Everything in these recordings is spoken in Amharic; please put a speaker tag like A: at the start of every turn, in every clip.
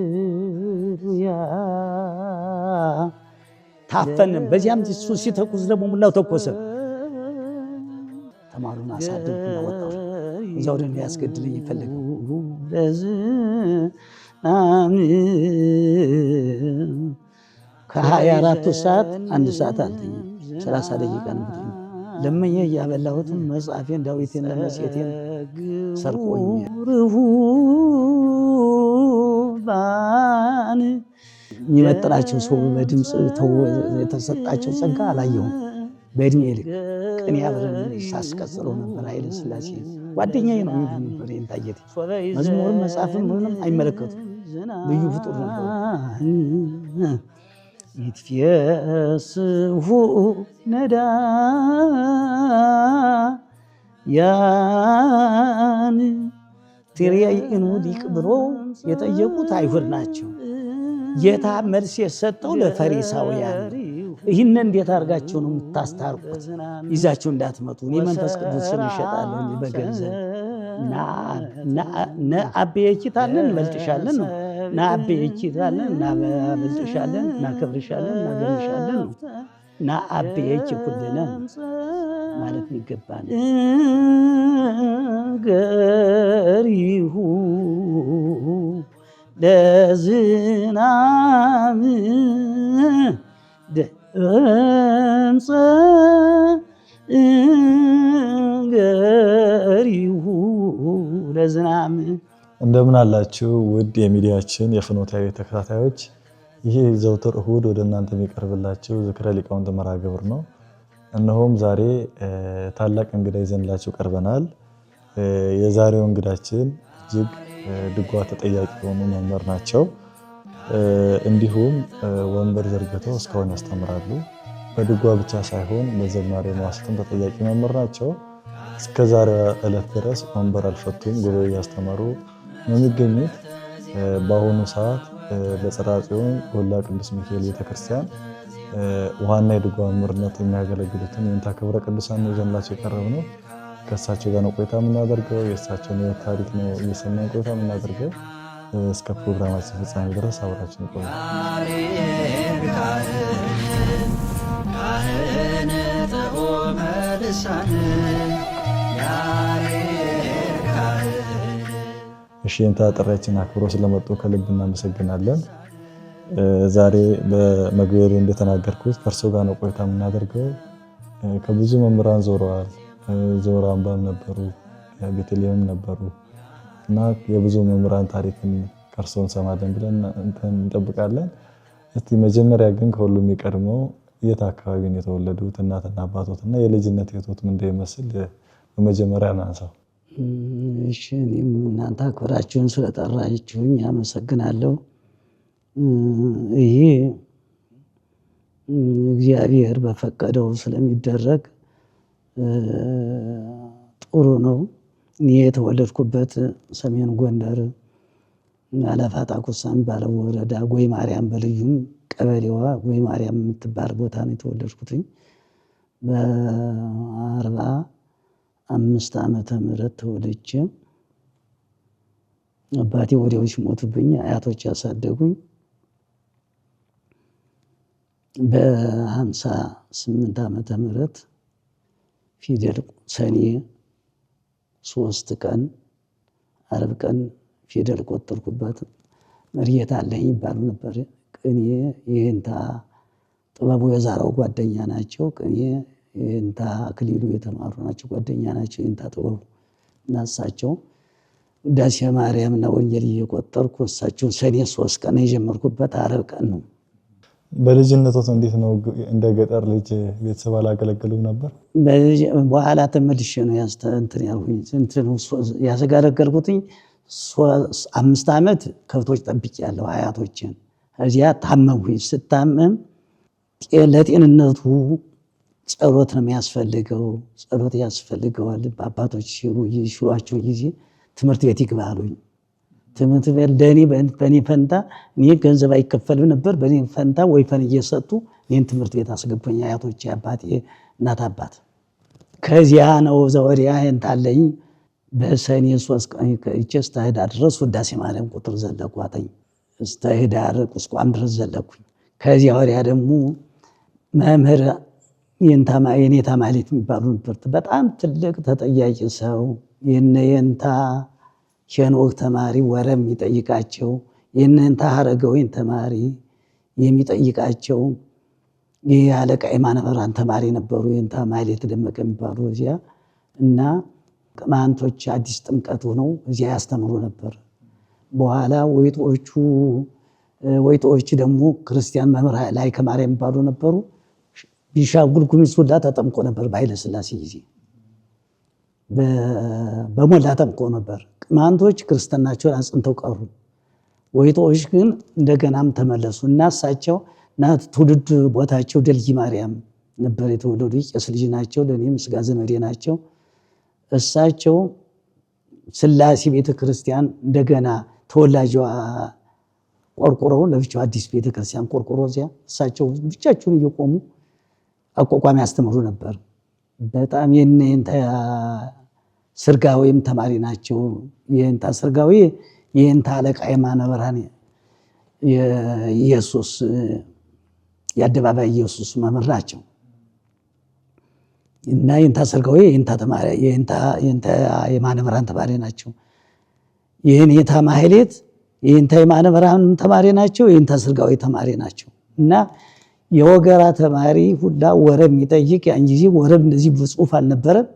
A: ሃሌሉያ ታፈንም በዚያም እሱ ሲተኩስ ደግሞ ሙላው ተኮሰ። ተማሩን አሳደግኩና ወጣሁ። እዛው ደግሞ ያስገድለኝ ይፈልገው ከ24 ሰዓት 1 ሰዓት አልተኛም። 30 ደቂቃ ነው የምተኛው። ለመኘ እያበላሁትም መጽሐፌን ዳዊቴን ለመጽሔቴን ሰርቆኝ የሚመጥናቸው ሰው በድምፅ የተሰጣቸው ጸጋ አላየሁም። በእድሜ ልክ ቅኔ አብረን ሳስቀጽለው ነበር። ኃይለ ሥላሴ ጓደኛዬ ነው የሚሉ ነበር። የንታየት መዝሙርም መጽሐፍም ምንም አይመለከቱም። ልዩ ፍጡር ነበር። ይትፌስሑ ነዳያን ትሬይኑ ሊቅ ብሎ የጠየቁት አይሁድ ናቸው። ጌታ መልስ የሰጠው ለፈሪሳውያን ይህን እንዴት አድርጋችሁ ነው የምታስታርቁት? ይዛችሁ እንዳትመጡ እኔ መንፈስ ቅዱስን እሸጣለሁ በገንዘብ አቤኪታለን እንበልጥሻለን ነው አቤኪታለን እናበልጥሻለን እናከብርሻለን እናገርምሻለን ነው አቤኪ ኩልነ ማለት ይገባል። ገሪሁ ለዝናም ደምፀ ገሪሁ ለዝናም።
B: እንደምን አላችሁ ውድ የሚዲያችን የፍኖታዊ ተከታታዮች፣ ይሄ ዘውትር እሁድ ወደ እናንተ የሚቀርብላችሁ ዝክረ ሊቃውንት መርሐ ግብር ነው። እነሆም ዛሬ ታላቅ እንግዳ ይዘንላችሁ ቀርበናል። የዛሬው እንግዳችን እጅግ ድጓ ተጠያቂ የሆኑ መምህር ናቸው። እንዲሁም ወንበር ዘርግተው እስካሁን ያስተምራሉ። በድጓ ብቻ ሳይሆን በዝማሬ መዋሥዕትም ተጠያቂ መምህር ናቸው። እስከ ዛሬዋ ዕለት ድረስ ወንበር አልፈቱም፣ ጉባኤ እያስተማሩ ነው የሚገኙት። በአሁኑ ሰዓት በጽርሐ ጽዮን ጎላ ቅዱስ ሚካኤል ቤተክርስቲያን ዋና የድጓ መምህርነት የሚያገለግሉትን የእንታ ክብረ ቅዱሳን ነው ይዘንላቸው የቀረብነው። ከእሳቸው ጋር ነው ቆይታ የምናደርገው። የእሳቸውን ሕይወት ታሪክ ነው እየሰማን ቆይታ የምናደርገው። እስከ ፕሮግራማችን ፍጻሜ ድረስ አብራችን ቆዩ። እሺ የእንታ ጥሪያችን አክብሮ ስለመጡ ከልብ እናመሰግናለን። ዛሬ በመግቢያ ላይ እንደተናገርኩት ከእርሶ ጋር ነው ቆይታ የምናደርገው። ከብዙ መምህራን ዞረዋል። ዞር አምባም ነበሩ፣ ቤተልሔምም ነበሩ እና የብዙ መምህራን ታሪክን ከእርሶ እንሰማለን ብለን እንጠብቃለን። እስቲ መጀመሪያ ግን ከሁሉም የሚቀድመው የት አካባቢ ነው የተወለዱት? እናትና አባቶት እና የልጅነት ሕይወቶት ምን እንደሚመስል በመጀመሪያ እናንሳው።
A: እሺ እኔም እናንተ አክብራችሁን ስለጠራችሁኝ አመሰግናለሁ። ይሄ እግዚአብሔር በፈቀደው ስለሚደረግ ጥሩ ነው። እኔ የተወለድኩበት ሰሜን ጎንደር አለፋ ጣቁሳ የሚባለው ወረዳ ጎይ ማርያም በልዩም ቀበሌዋ ጎይ ማርያም የምትባል ቦታ ነው የተወለድኩትኝ። በ45 ዓመተ ምህረት ተወልጄ አባቴ ወዲያው ሲሞቱብኝ አያቶች ያሳደጉኝ። በ58 ዓመተ ምህረት ፊደል ሰኔ 3 ቀን ዓርብ ቀን ፊደል ቆጠርኩባት። መርየት አለኝ ይባሉ ነበር። ቅኔ የእንታ ጥበቡ የዛራው ጓደኛ ናቸው። ቅኔ የእንታ አክሊሉ የተማሩ ናቸው፣ ጓደኛ ናቸው የእንታ ጥበቡ እና እሳቸው ውዳሴ ማርያም እና ወንጌል እየቆጠርኩ እሳቸው ሰኔ 3 ቀን የጀመርኩበት ዓርብ ቀን ነው።
B: በልጅነቶት እንዴት ነው? እንደ ገጠር ልጅ ቤተሰብ አላገለገሉም ነበር?
A: በኋላ ተመልሼ ነው ያስተጋለገልኩትኝ። 5 ዓመት ከብቶች ጠብቄያለሁ አያቶችን። እዚያ ታመምኩኝ። ስታመም ለጤንነቱ ጸሎት ነው የሚያስፈልገው፣ ጸሎት ያስፈልገዋል። አባቶች ሲሏቸው ጊዜ ትምህርት ቤት ይግባሉኝ። ትምህርት ቤት ለእኔ በእኔ ፈንታ እኔ ገንዘብ አይከፈልም ነበር። በእኔ ፈንታ ወይፈን እየሰጡ እኔን ትምህርት ቤት አስገቡኝ አያቶቼ፣ አባቴ እናት አባት። ከዚያ ነው ዘወዲያ እንታለኝ በሰኔ 3 ቀን ከእቼ እስከ ህዳር ድረስ ውዳሴ ማርያም ቁጥር ዘለኳተኝ። እስከ ህዳር ቁስቋም ድረስ ዘለኩኝ። ከዚያ ወዲያ ደግሞ መምህር የኔታ ማህሌት የሚባሉ ነበር። በጣም ትልቅ ተጠያቂ ሰው የኔታ ሄኖክ ተማሪ ወረብ የሚጠይቃቸው የኔታ ሀረገወይን ተማሪ የሚጠይቃቸው የአለቃ የማነ ብርሃን ተማሪ ነበሩ። የኔታ ማህሌት ደመቀ የሚባሉ እዚያ እና ቅማንቶች አዲስ ጥምቀት ሆነው እዚያ ያስተምሩ ነበር። በኋላ ወይጦቹ ደግሞ ክርስቲያን መምህር ላይ ከማርያም የሚባሉ ነበሩ። ቢሻጉል ጉሚስ ሁላ ተጠምቆ ነበር። በኃይለ ሥላሴ ጊዜ በሞላ ተጠምቆ ነበር። ቅማንቶች ክርስትናቸውን አጽንተው ቀሩ። ወይጦች ግን እንደገናም ተመለሱ እና እሳቸው ትውልድ ቦታቸው ደልጊ ማርያም ነበር የተወለዱ። ቄስ ልጅ ናቸው። ለእኔም ስጋ ዘመዴ ናቸው። እሳቸው ሥላሴ ቤተክርስቲያን እንደገና ተወላጇ ቆርቆሮውን ለብቻው አዲስ ቤተክርስቲያን ቆርቆሮ እዚያ እሳቸው ብቻቸውን እየቆሙ አቋቋሚ ያስተምሩ ነበር። በጣም የኔታ ስርጋዊም ተማሪ ናቸው። የኔታ ስርጋዊ የኔታ አለቃ የማነ ብርሃን ኢየሱስ የአደባባይ ኢየሱስ መምህር ናቸው እና የኔታ ስርጋዊ የኔታ የማነ ብርሃን ተማሪ ናቸው። የኔታ ማህሌት የኔታ የማነ ብርሃን ተማሪ ናቸው። የኔታ ስርጋዊ ተማሪ ናቸው እና የወገራ ተማሪ ሁላ ወረብ የሚጠይቅ ያን ጊዜ ወረብ እንደዚህ በጽሁፍ አልነበረም።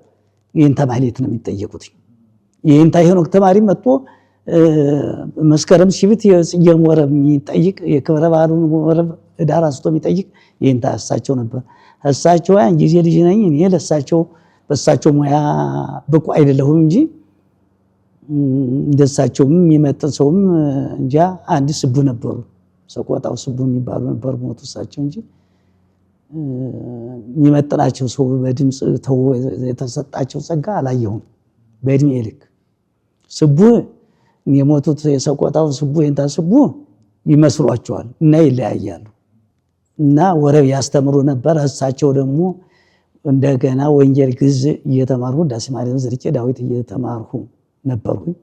A: የኔታ ማህሌት ነው የሚጠየቁት። የኔታ ሄኖክ ተማሪ መጥቶ መስከረም ሲብት የጽጌን ወረብ የሚጠይቅ የክብረ በዓሉን ወረብ ህዳር አንስቶ የሚጠይቅ የኔታ እሳቸው ነበር። እሳቸው ያን ጊዜ ልጅ ነኝ እኔ በእሳቸው ሙያ ብቁ አይደለሁም እንጂ እንደሳቸውም የሚመጥን ሰውም እንጃ። አንድ ስቡ ነበሩ፣ ሰቆጣው ስቡ የሚባሉ ነበሩ ሞቱ እሳቸው እንጂ የሚመጥናቸው ሰው በድምፅ የተሰጣቸው ጸጋ አላየሁም። በእድሜ ልክ ስቡ የሞቱት የሰቆጣው ስቡ የኔታ ስቡ ይመስሏቸዋል እና ይለያያሉ እና ወረብ ያስተምሩ ነበር። እሳቸው ደግሞ እንደገና ወንጌል ግዕዝ እየተማርኩ ውዳሴ ማርያም ዘርቼ ዳዊት እየተማርኩ ነበርኩኝ።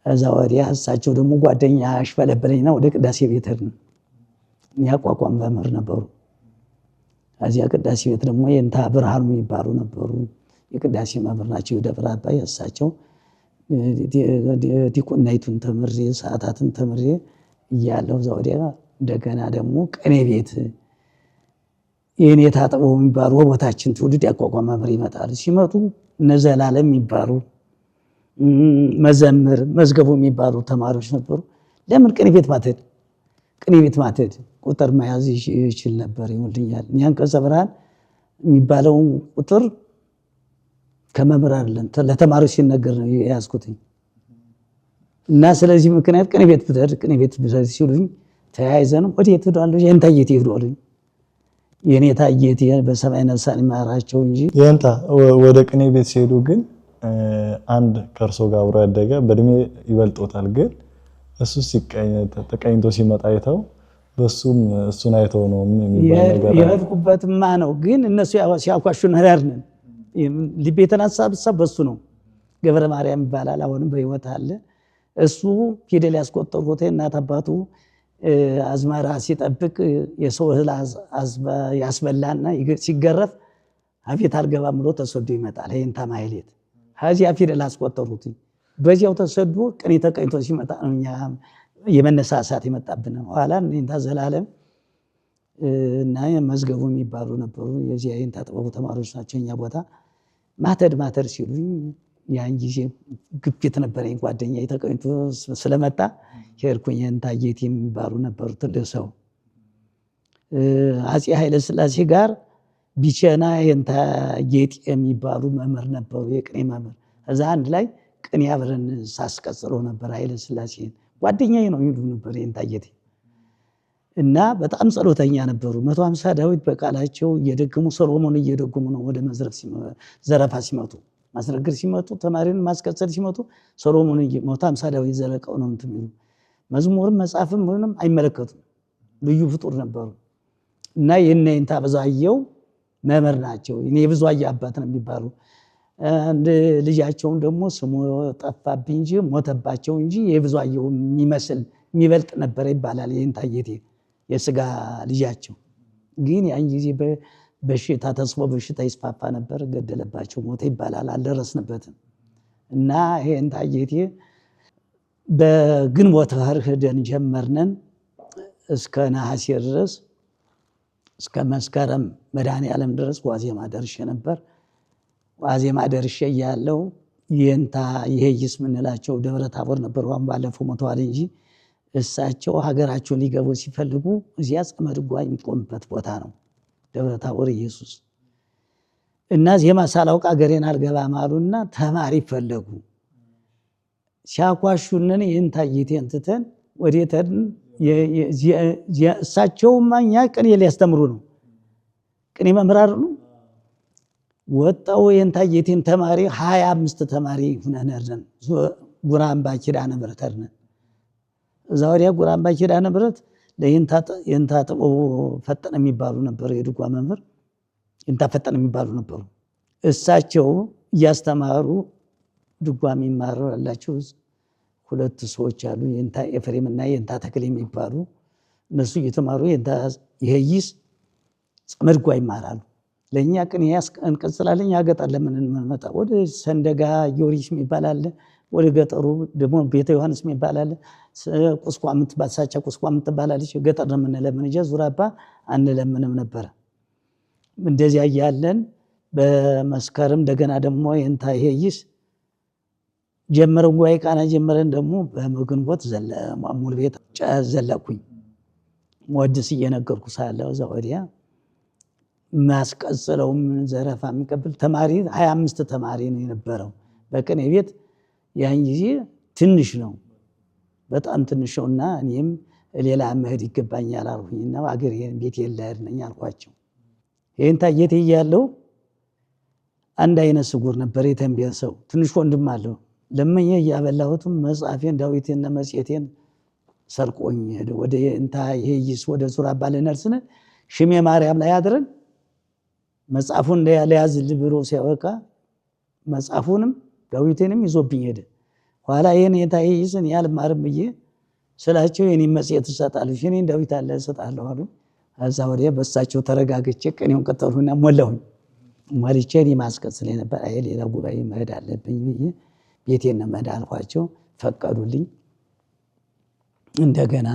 A: እዛ ወዲያ እሳቸው ደግሞ ጓደኛ አሽፈለበለኝና ወደ ቅዳሴ ቤት ሄድን። ያቋቋም መምህር ነበሩ። እዚያ ቅዳሴ ቤት ደግሞ የኔታ ብርሃኑ የሚባሉ ነበሩ። የቅዳሴ መምህር ናቸው። የደብረ አባይ እሳቸው ዲቁናይቱን ተምሬ ሰዓታትን ተምሬ እያለሁ እዛ ወዲያ እንደገና ደግሞ ቅኔ ቤት የኔታ ጥበቡ የሚባሉ ቦታችን ትውልድ ያቋቋም መምህር ይመጣሉ። ሲመጡ እነ ዘላለም የሚባሉ መዘምር መዝገቡ የሚባሉ ተማሪዎች ነበሩ። ለምን ቅኔ ቤት ማትሄድ ቁጥር መያዝ ይችል ነበር ይወልኛል። ያን ቀጸ ብርሃን የሚባለውን ቁጥር ከመምህር አይደለም ለተማሪዎች ሲነገር ነው የያዝኩትኝ እና ስለዚህ ምክንያት ቅኔ ቤት ብትሄድ ሲሉኝ ተያይዘን ወዴት ሄዷል? የኔታ ጌቴ ሄዷል። የኔታ ጌቴ በሰማይ ነፍሳን ይማራቸው እንጂ
B: የኔታ ወደ ቅኔ ቤት ሲሄዱ ግን አንድ ከእርሶ ጋር አብሮ ያደገ በእድሜ ይበልጦታል። ግን እሱ ተቀኝቶ ሲመጣ አይተው በሱም እሱን አይተው ነው የሚባል ነገር
A: የሄድኩበትማ ነው። ግን እነሱ ሲያኳሹን ህዳርነን ልቤ የተነሳሳ በሱ ነው። ገብረ ማርያም ይባላል። አሁንም በህይወት አለ። እሱ ፊደል ያስቆጠሩት እናት አባቱ አዝመራ ሲጠብቅ የሰው እህል ያስበላና ሲገረፍ አቤት አልገባም ብሎ ተሰዶ ይመጣል። የኔታ ማህሌት ከዚያ ፊደል አስቆጠሩት። በዚያው ተሰዶ ቅኔ ተቀኝቶ ሲመጣ ነው እኛ የመነሳሳት የመጣብን። ኋላ የኔታ ዘላለም እና መዝገቡ የሚባሉ ነበሩ። የዚያ የኔታ ጥበቡ ተማሪዎች ናቸው። እኛ ቦታ ማተድ ሲሉኝ ያን ጊዜ ግፊት ነበረኝ። ጓደኛ ተቀኝቶ ስለመጣ ሄድኩኝ። የኔታ ጌቴ የሚባሉ ነበሩ ትልቅ ሰው። አፄ ኃይለ ሥላሴ ጋር ቢቸና የኔታ ጌጤ የሚባሉ መምህር ነበሩ፣ የቅኔ መምህር። እዛ አንድ ላይ ቅኔ አብረን ሳስቀጽለው ነበር። ኃይለ ሥላሴ ጓደኛዬ ነው ይሉ ነበር የኔታ ጌጤ እና በጣም ጸሎተኛ ነበሩ። 150 ዳዊት በቃላቸው እየደገሙ ሰሎሞን እየደገሙ ነው ወደ መዝረፍ ዘረፋ ሲመጡ ማስረግር ሲመጡ ተማሪን ማስቀጸል ሲመጡ ሰሎሞን 150 ዳዊት ዘለቀው ነው እንትን የሚሉ መዝሙርም መጻፍም ምንም አይመለከቱም። ልዩ ፍጡር ነበሩ እና የኔታ ብዙአየሁ መምህር ናቸው። እኔ ብዙአየሁ አባት ነው የሚባሉ አንድ ልጃቸውን ደግሞ ስሙ ጠፋብኝ እንጂ ሞተባቸው እንጂ የብዙአየሁ የሚመስል የሚበልጥ ነበር ይባላል። ይህን ታየቴ የስጋ ልጃቸው ግን ያን ጊዜ በሽታ ተስቦ በሽታ ይስፋፋ ነበር፣ ገደለባቸው፣ ሞተ ይባላል። አልደረስንበትም። እና ይህን ታየቴ በግንቦት ወር ሄደን ጀመርነን እስከ ነሐሴ ድረስ እስከ መስከረም መድኃኔዓለም ድረስ ዋዜማ ደርሼ ነበር። ዋዜማ ደርሼ እያለሁ የእንታ ይሄይስ ምንላቸው ደብረ ታቦር ነበር። አሁን ባለፈው ሞተዋል እንጂ እሳቸው ሀገራቸውን ሊገቡ ሲፈልጉ እዚያ ጸመ ድጓ የሚቆምበት ቦታ ነው ደብረ ታቦር ኢየሱስ። እና ዜማ ሳላውቅ አገሬን አልገባም አሉና ተማሪ ፈለጉ። ሲያኳሹንን ይህን ታየቴን ትተን ወዴተን እሳቸውማ እኛ ቅኔ ሊያስተምሩ ነው፣ ቅኔ መምህራር ነው። ወጣው ይህን ታየቴን ተማሪ 25 ተማሪ ሁነን ሄድን። ጉራምባ ኪዳነ ምሕረት ሄድን። እዛ ወዲያ ጉራምባ ኪዳነ ምሕረት የእንታ ጥበቡ ፈጠነ የሚባሉ ነበሩ፣ የድጓ መምህር የእንታ ፈጠነ የሚባሉ ነበሩ። እሳቸው እያስተማሩ ድጓ የሚማሩ ያላቸው 2 ሰዎች አሉ፣ የእንታ ኤፍሬምና የእንታ ተክል የሚባሉ እነሱ እየተማሩ የእንታ ይሄይስ ጸመ ድጓ ይማራሉ። ለእኛ ቅኔ እንቀጽላለን። ያ ገጠር ለምን እንመጣ? ወደ ሰንደጋ ጊዮርጊስ የሚባል አለ፣ ወደ ገጠሩ ደግሞ ቤተ ዮሐንስ የሚባል አለ፣ ቁስቋም የምትባል ሳቻ ቁስቋም የምትባላለች። ገጠር ነው የምንለምን እንጂ ዙራባ አንለምንም ነበረ። እንደዚያ እያለን በመስከረም እንደገና ደግሞ የእንታ ይሄይስ ጀመረን፣ ጉባኤ ቃና ጀመረን። ደግሞ በግንቦት ሙሉ ቤት ዘለኩኝ። ወድስ እየነገርኩ ሳለ እዛ ወዲያ ማስቀጽለው ዘረፋ የሚቀበል ተማሪ 25 ተማሪ ነው የነበረው በቅኔ ቤት። ያን ጊዜ ትንሽ ነው፣ በጣም ትንሽ ነውና እኔም ሌላ መሄድ ይገባኛል አልኩኝና አገር ቤት የለህድ ነኝ አልኳቸው። ይህን ታየቴ እያለሁ አንድ አይነ ስውር ነበር የተንቤ ሰው፣ ትንሽ ወንድም አለው። ለምን እያበላሁትም መጽሐፌን ዳዊቴንና መጽሔቴን ሰርቆኝ ሄደ። ወደ እንታ ይሄይስ ወደ ዙራባ ልንደርስን ሽሜ ማርያም ላይ አድረን መጽሐፉን እንደያዝልኝ ብሎ ሲያበቃ መጽሐፉንም ዳዊቴንም ይዞብኝ ሄደ። ኋላ ይሄን የታይይስን ያልማርም ብዬ ስላቸው የኔ መጽሔት እሰጣለሁ፣ የኔን ዳዊት አለ እሰጣለሁ አሉ። እዛ ወዲያ በሳቸው ተረጋግቼ ቅኔውን ቀጠሉና ሞላሁኝ። ሞልቼ እኔ ማስቀጽል ነበር። አይ ሌላ ጉባኤ መሄድ አለብኝ ብዬ ቤቴን መሄድ አልኳቸው፣ ፈቀዱልኝ። እንደገና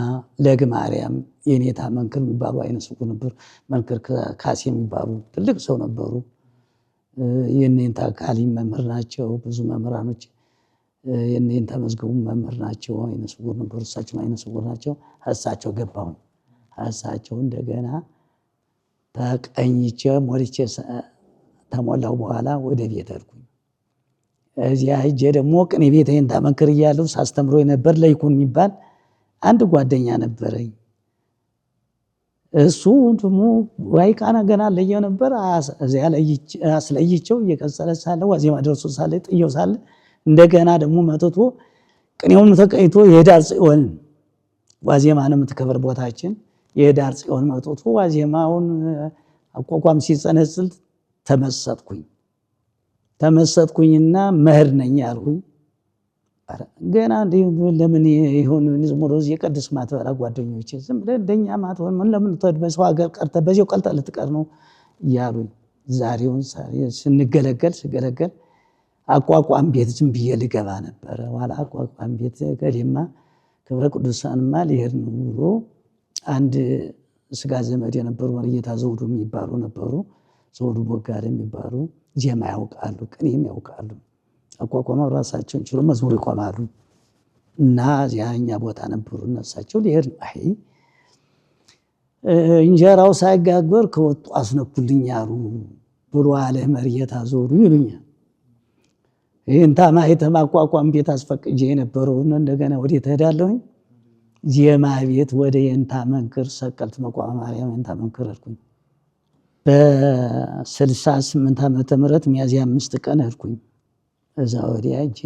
A: ለግ ማርያም የኔታ መንክር የሚባሉ አይነ ስውር ነበሩ። መንክር ካሴ የሚባሉ ትልቅ ሰው ነበሩ። የኔታ ካሊም መምህር ናቸው። ብዙ መምህራኖች የኔታ መዝገቡ መምህር ናቸው። አይነ ስውር ነበሩ። እሳቸው አይነ ስውር ናቸው። እሳቸው ገባሁ። እሳቸው እንደገና ተቀኝቼ ሞልቼ ተሞላው በኋላ ወደ ቤት ሄድኩኝ። እዚያ ሂጄ ደግሞ ቅኔ ቤት የኔታ መንክር እያለሁ ሳስተምሮ ነበር። ለይኩን የሚባል አንድ ጓደኛ ነበረኝ። እሱ ደግሞ ዋይቃና ገና ለየው ነበር። እዚያ አስለይቸው እየቀጸለ ሳለ ዋዜማ ደርሶ ሳለ ጥየው ሳለ እንደገና ደግሞ መጥቶ ቅኔውን ተቀይቶ የህዳር ጽዮን ዋዜማ ነው የምትከበር ቦታችን። የህዳር ጽዮን መጥቶ ዋዜማውን አቋቋም ሲጸነጽል ተመሰጥኩኝና መህር ነኝ አልኩኝ። ገና ለምን ይሁን ዝም ብሎ የቀድስ ማትበላ ጓደኞቼ ዝም ብለህ እንደኛ ማትሆን ምን ለምን በሰው ሀገር ቀርተህ በዚያው ቀልጠህ ልትቀር ነው እያሉኝ ዛሬውን ስገለገል አቋቋም ቤት ዝም ብዬ ልገባ ነበረ። ኋላ አቋቋም ቤት ገሌማ ክብረ ቅዱሳንማ ሊሄድ ነው ብሎ አንድ ስጋ ዘመድ የነበሩ መርጌታ ዘውዱ የሚባሉ ነበሩ። ዘውዱ ቦጋለ የሚባሉ ዜማ ያውቃሉ፣ ቅኔም ያውቃሉ። አቋቋመው ራሳቸውን ችሎ መዝሙር ይቆማሉ። እና እዚያኛ ቦታ ነበሩ። እነሳቸው ሊሄድ ነው። አይ እንጀራው ሳይጋገር ከወጡ አስነኩልኝ አሉ ብሎ አለ መርጌታ ዘውዱ ይሉኛል። ይህን ታማይተም አቋቋም ቤት አስፈቅጄ የነበረውን እንደገና ወዴት እሄዳለሁኝ? ዜማ ቤት ወደ የእንታ መንክር ሰቀልት መቋቋም ማርያም የእንታ መንክር ሄድኩኝ። በ68 ዓመተ ምህረት ሚያዝያ 5 ቀን ሄድኩኝ። እዛ ወዲያ እጄ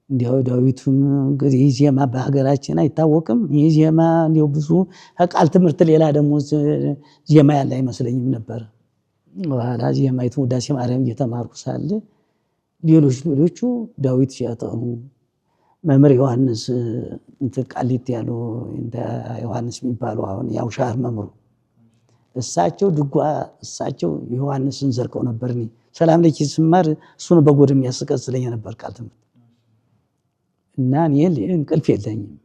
A: እንዲያው ዳዊቱም እንግዲህ ዜማ በሀገራችን አይታወቅም። ይህ ዜማ እንዲያው ብዙ ቃል ትምህርት ሌላ ደግሞ ዜማ ያለ አይመስለኝም ነበር። በኋላ ዜማይቱ ውዳሴ ማርያም እየተማርኩ ሳለ ሌሎቹ ዳዊት ሲያጠኑ መምህር ዮሐንስ ቃሊቲ ያሉ ዮሐንስ የሚባሉ አሁን ያው ሻር መምህሩ እሳቸው ድጓ እሳቸው ዮሐንስን ዘርቀው ነበር። እኔ ሰላም ለኪ ስማር እሱን በጎድ የሚያስቀጽለኝ ነበር ቃል ትምህርት እና እኔ እንቅልፍ የለኝም።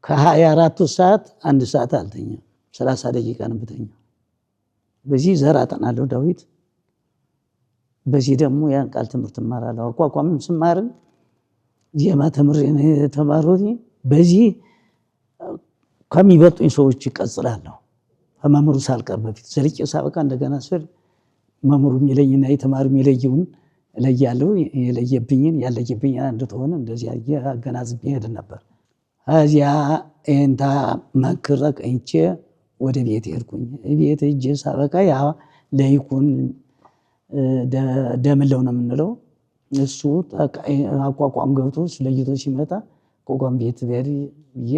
A: ከ24ቱ ሰዓት 1 ሰዓት አልተኛም፣ 30 ደቂቃ ነው የምተኛው። በዚህ ዘር አጠናለሁ ዳዊት፣ በዚህ ደግሞ ያን ቃል ትምህርት እማራለሁ። አቋቋምም ስማርን ዜማ ተምሬ ነው የተማርኩት። በዚህ ከሚበልጡኝ ሰዎች እቀጽላለሁ። ከመምህሩ ሳልቀር በፊት ዘልቄ ሳበቃ እንደገና ስር መምህሩ የሚለኝና የተማሪ የሚለየውን እለያለሁ። የለየብኝን ያለየብኝ እንድትሆን እንደዚህ አገናዝቤ ሄድ ነበር። እዚያ ኤንታ መክረ ቀኝቼ ወደ ቤት ሄድኩኝ። ቤት ሄጄ ሳበቃ ያ ለይኩን ደምለው ነው የምንለው እሱ አቋቋም ገብቶ ስለይቶ ሲመጣ አቋቋም ቤት ብዬ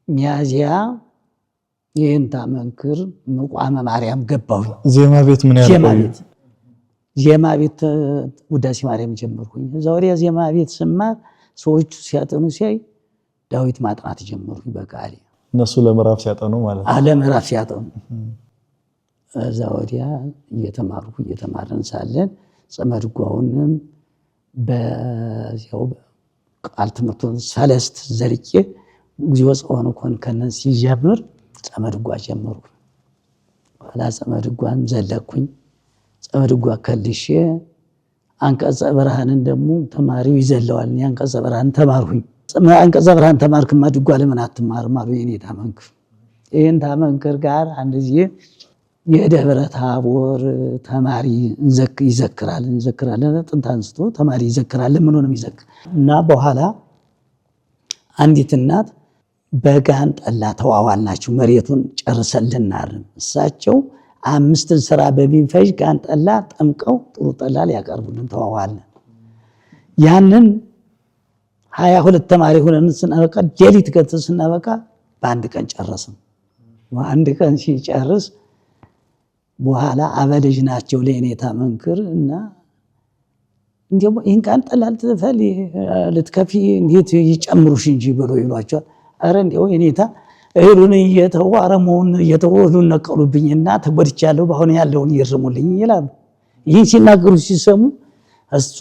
A: ሚያዚያ የእንታ መንክር መቋመ ማርያም ገባሁ።
B: ዜማ ቤት ምን ያለው
A: ዜማ ቤት ውዳሴ ማርያም ጀመርኩኝ። እዛ ወዲያ ዜማ ቤት ስማር ሰዎቹ ሲያጠኑ ሲያይ ዳዊት ማጥናት ጀመርኩኝ። በቃሪ
B: እነሱ ለምዕራፍ ሲያጠኑ ማለት ነው።
A: ለምዕራፍ ሲያጠኑ እዛ ወዲያ እየተማርን ሳለን ጸመድጓውንም በዚያው ቃል ትምህርቱን ሰለስት ዘልቄ እግዚኦ ጸወነ ኮን ከነስ ሲጀምር ጸመድጓ ጀመርኩ። ኋላ ጸመድጓን ዘለኩኝ። ጸመድጓ ከልሼ አንቀጸ ብርሃንን ደግሞ ተማሪው ይዘለዋል። አንቀጸ ብርሃን ተማርኩኝ። አንቀጸ ብርሃን ተማርክማ ድጓ ለምን አትማርም አሉ የኔታ መንክር። የኔታ መንክር ጋር አንድ ጊዜ የደብረ ታቦር ተማሪ እንዘክራለን ጥንት አንስቶ ተማሪ ይዘክራል። ምን ሆነም ይዘክር እና በኋላ አንዲት እናት በጋን ጠላ ተዋዋልናችሁ መሬቱን ጨርሰልናል። እሳቸው 5 ስራ በሚፈጅ ጋን ጠላ ጠምቀው ጥሩ ጠላ ሊያቀርቡልን ተዋዋልን። ያንን 22 ተማሪ ሆነን ስናበቃ ሌሊት ገት ስናበቃ በአንድ ቀን ጨረስን። በአንድ ቀን ሲጨርስ በኋላ አበልጅ ናቸው ለኔታ መንክር እና እንዴም ይሄን ጋን ጠላ ልትከፊ እንዴት ይጨምሩሽ እንጂ ብሎ ይሏቸዋል። አረ እንደው የኔታ እህሉን እየተዋረመውን እየተወሉን ነቀሉብኝና ተጎድቻለሁ፣ በአሁን ያለውን ይርሙልኝ ይላሉ። ይህን ሲናገሩ ሲሰሙ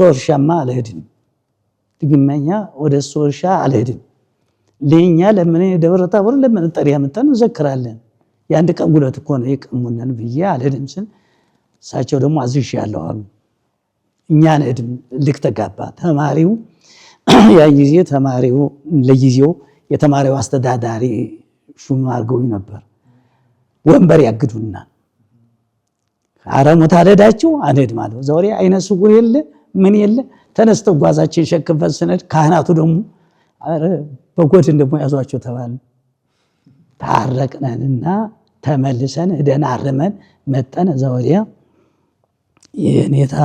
A: እርሻማ አልሄድም፣ ድግመኛ ወደ እርሻ አልሄድም፣ ለኛ ለምን ደብረ ታቦር ለምን ጠሪያ መጣን እንዘክራለን፣ የአንድ ቀን ጉለት እኮ ነው የቀሙነን ብዬ አልሄድም ስል እሳቸው ደግሞ አዝዣለሁ አሉ። እኛ አንሄድም ልክ ተጋባ። ተማሪው ያ ጊዜ ተማሪው ለጊዜው የተማሪው አስተዳዳሪ ሹም አድርገውኝ ነበር። ወንበር ያግዱና አረሙት አልሄዳችሁ አንሄድም አለው። ዛሬ አይነ ስውር የለ ምን የለ ተነስተው ጓዛችን ሸክፈን ስነድ ካህናቱ ደግሞ አረ በጎድን ደግሞ ያዟቸው ተባለ። ታረቅነንና ተመልሰን ሄደን አርመን መጠን ዛሬ የኔታ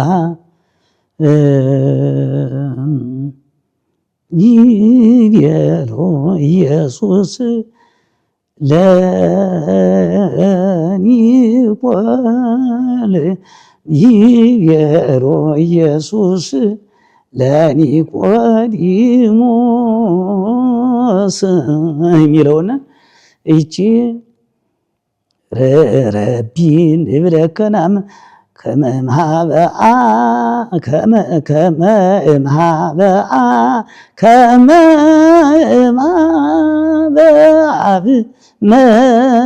A: ይቤሎ ኢየሱስ ለኒቆል ይቤሎ ኢየሱስ ለኒቆዲሞስ የሚለውና እቺ ረቢን ብለከናም ከመምሃበአ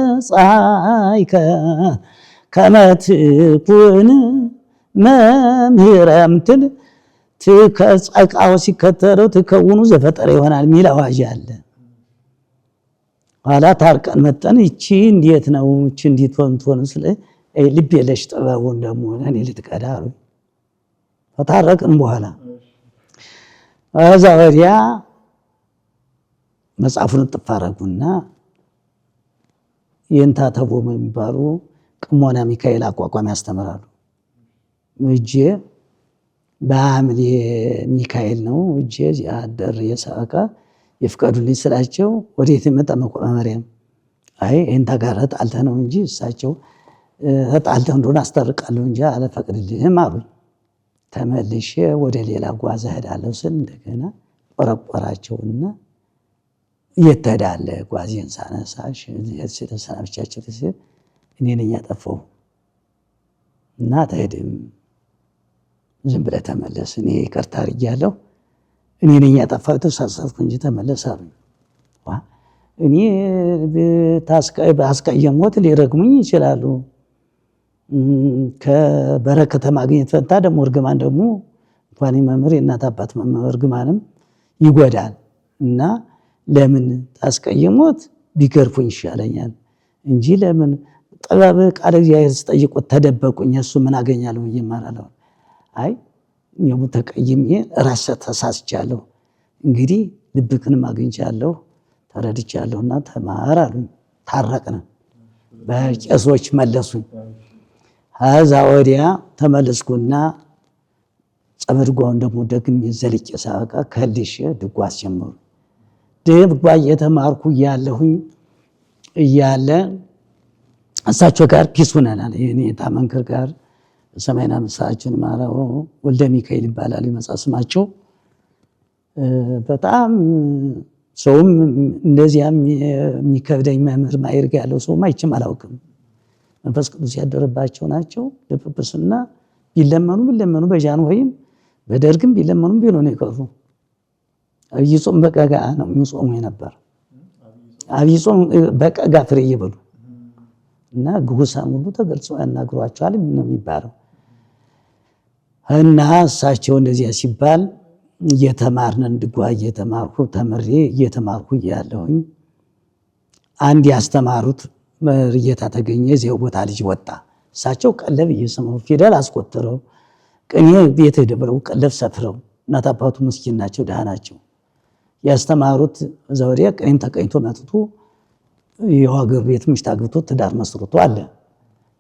A: መጻይከ ከመትኩን መምህረምትል ትከጸቃው ሲከተለው ትከውኑ ዘፈጠረ ይሆናል የሚል አዋጅ አለ። ኋላ ታርቀን መጠን እቺ እንዴት ነው እቺ እንዴት ወንቶን ስለ ልብ የለሽ ጥበቡን ደግሞ እኔ ልትቀዳሉ ታረቅን። በኋላ እዛ ወዲያ መጽሐፉን ጥፋረጉና የእንታ ተቦም የሚባሉ ቅሞና ሚካኤል አቋቋም ያስተምራሉ። እጄ በሐምሌ ሚካኤል ነው እጄ ያደር የሳቃ ይፍቀዱልኝ ስላቸው ወዴት መጣ መቆማመሪያም አይ እንታ ጋር ተጣልተህ ነው እንጂ እሳቸው ተጣልተው እንደሆነ አስተርቃለሁ እንጂ አልፈቅድልህም አሉኝ። ተመልሼ ወደ ሌላ ጓዛ እሄዳለሁ ስል እንደገና ቆረቆራቸውና የት ትሄዳለህ? ጓዜን ሳነሳ ሰናብቻቸው ሲል እኔ ነኝ ያጠፋሁ እና አትሄድም፣ ዝም ብለህ ተመለስ፣ እኔ ይቅርታ አድርጌያለሁ፣ እኔ ነኝ ያጠፋሁት ተሳሳትኩ እንጂ ተመለስ አሉኝ። እኔ አስቀየምኩት፣ ሊረግሙኝ ይችላሉ። ከበረከተ ማግኘት ፈንታ ደግሞ እርግማን ደግሞ እንኳን መምህር የእናት አባት እርግማንም ይጎዳል እና ለምን ታስቀየሙት ቢገርፉኝ ይሻለኛል እንጂ ለምን ጥበብ ቃል እግዚአብሔር ስጠይቁት ተደበቁኝ እሱ ምን አገኛለሁ ብዬ እማራለሁ። አይ እኔም ተቀይሜ ራሴ ተሳስቻለሁ፣ እንግዲህ ልብክንም አግኝቻለሁ ተረድቻለሁና ተማር አሉኝ። ታረቅን፣ በቄሶች መለሱኝ። ከዛ ወዲያ ተመለስኩና ጸበድጓውን ደግሞ ደግሜ ዘልቄ ሳበቃ ከልሼ ድጓ አስጀመሩ። ድጓ እየተማርኩ እያለ እሳቸው ጋር ፒስ ሆነናል። የኔታ መንክር ጋር ሰማይና ምሳቸውን ማራው ወልደ ሚካኤል ይባላል የመጽሐፍ ስማቸው። በጣም ሰውም እንደዚያም የሚከብደኝ መምህር ማይርግ ያለው ሰውም አይቼም አላውቅም። መንፈስ ቅዱስ ያደረባቸው ናቸው። ለጵጵስና ቢለመኑ በጃንሆይም በደርግም ቢለመኑ ቢሆኑ ነው የቀሩ። አብይ ጾም በቀጋ ነው የሚጾሙ የነበር። አብይ ጾም በቀጋ ፍሬ እየበሉ እና ግሁሳን ሁሉ ተገልጸው ያናግሯቸዋል ነው የሚባለው። እና እሳቸው እንደዚያ ሲባል እየተማርነን ድጓ እየተማርኩ ተምሬ እየተማርኩ እያለሁኝ አንድ ያስተማሩት መርጌታ ተገኘ እዚያው ቦታ ልጅ ወጣ። እሳቸው ቀለብ እየሰማሁ ፊደል አስቆጥረው ቅኔ ቤት ሄደው ቀለብ ሰፍረው እናት አባቱ ምስኪን ናቸው፣ ድሃ ናቸው። ያስተማሩት ዘወዲያ ቅኔም ተቀኝቶ መጥቶ የሀገር ቤት ምሽት አግብቶ ትዳር መስርቶ አለ።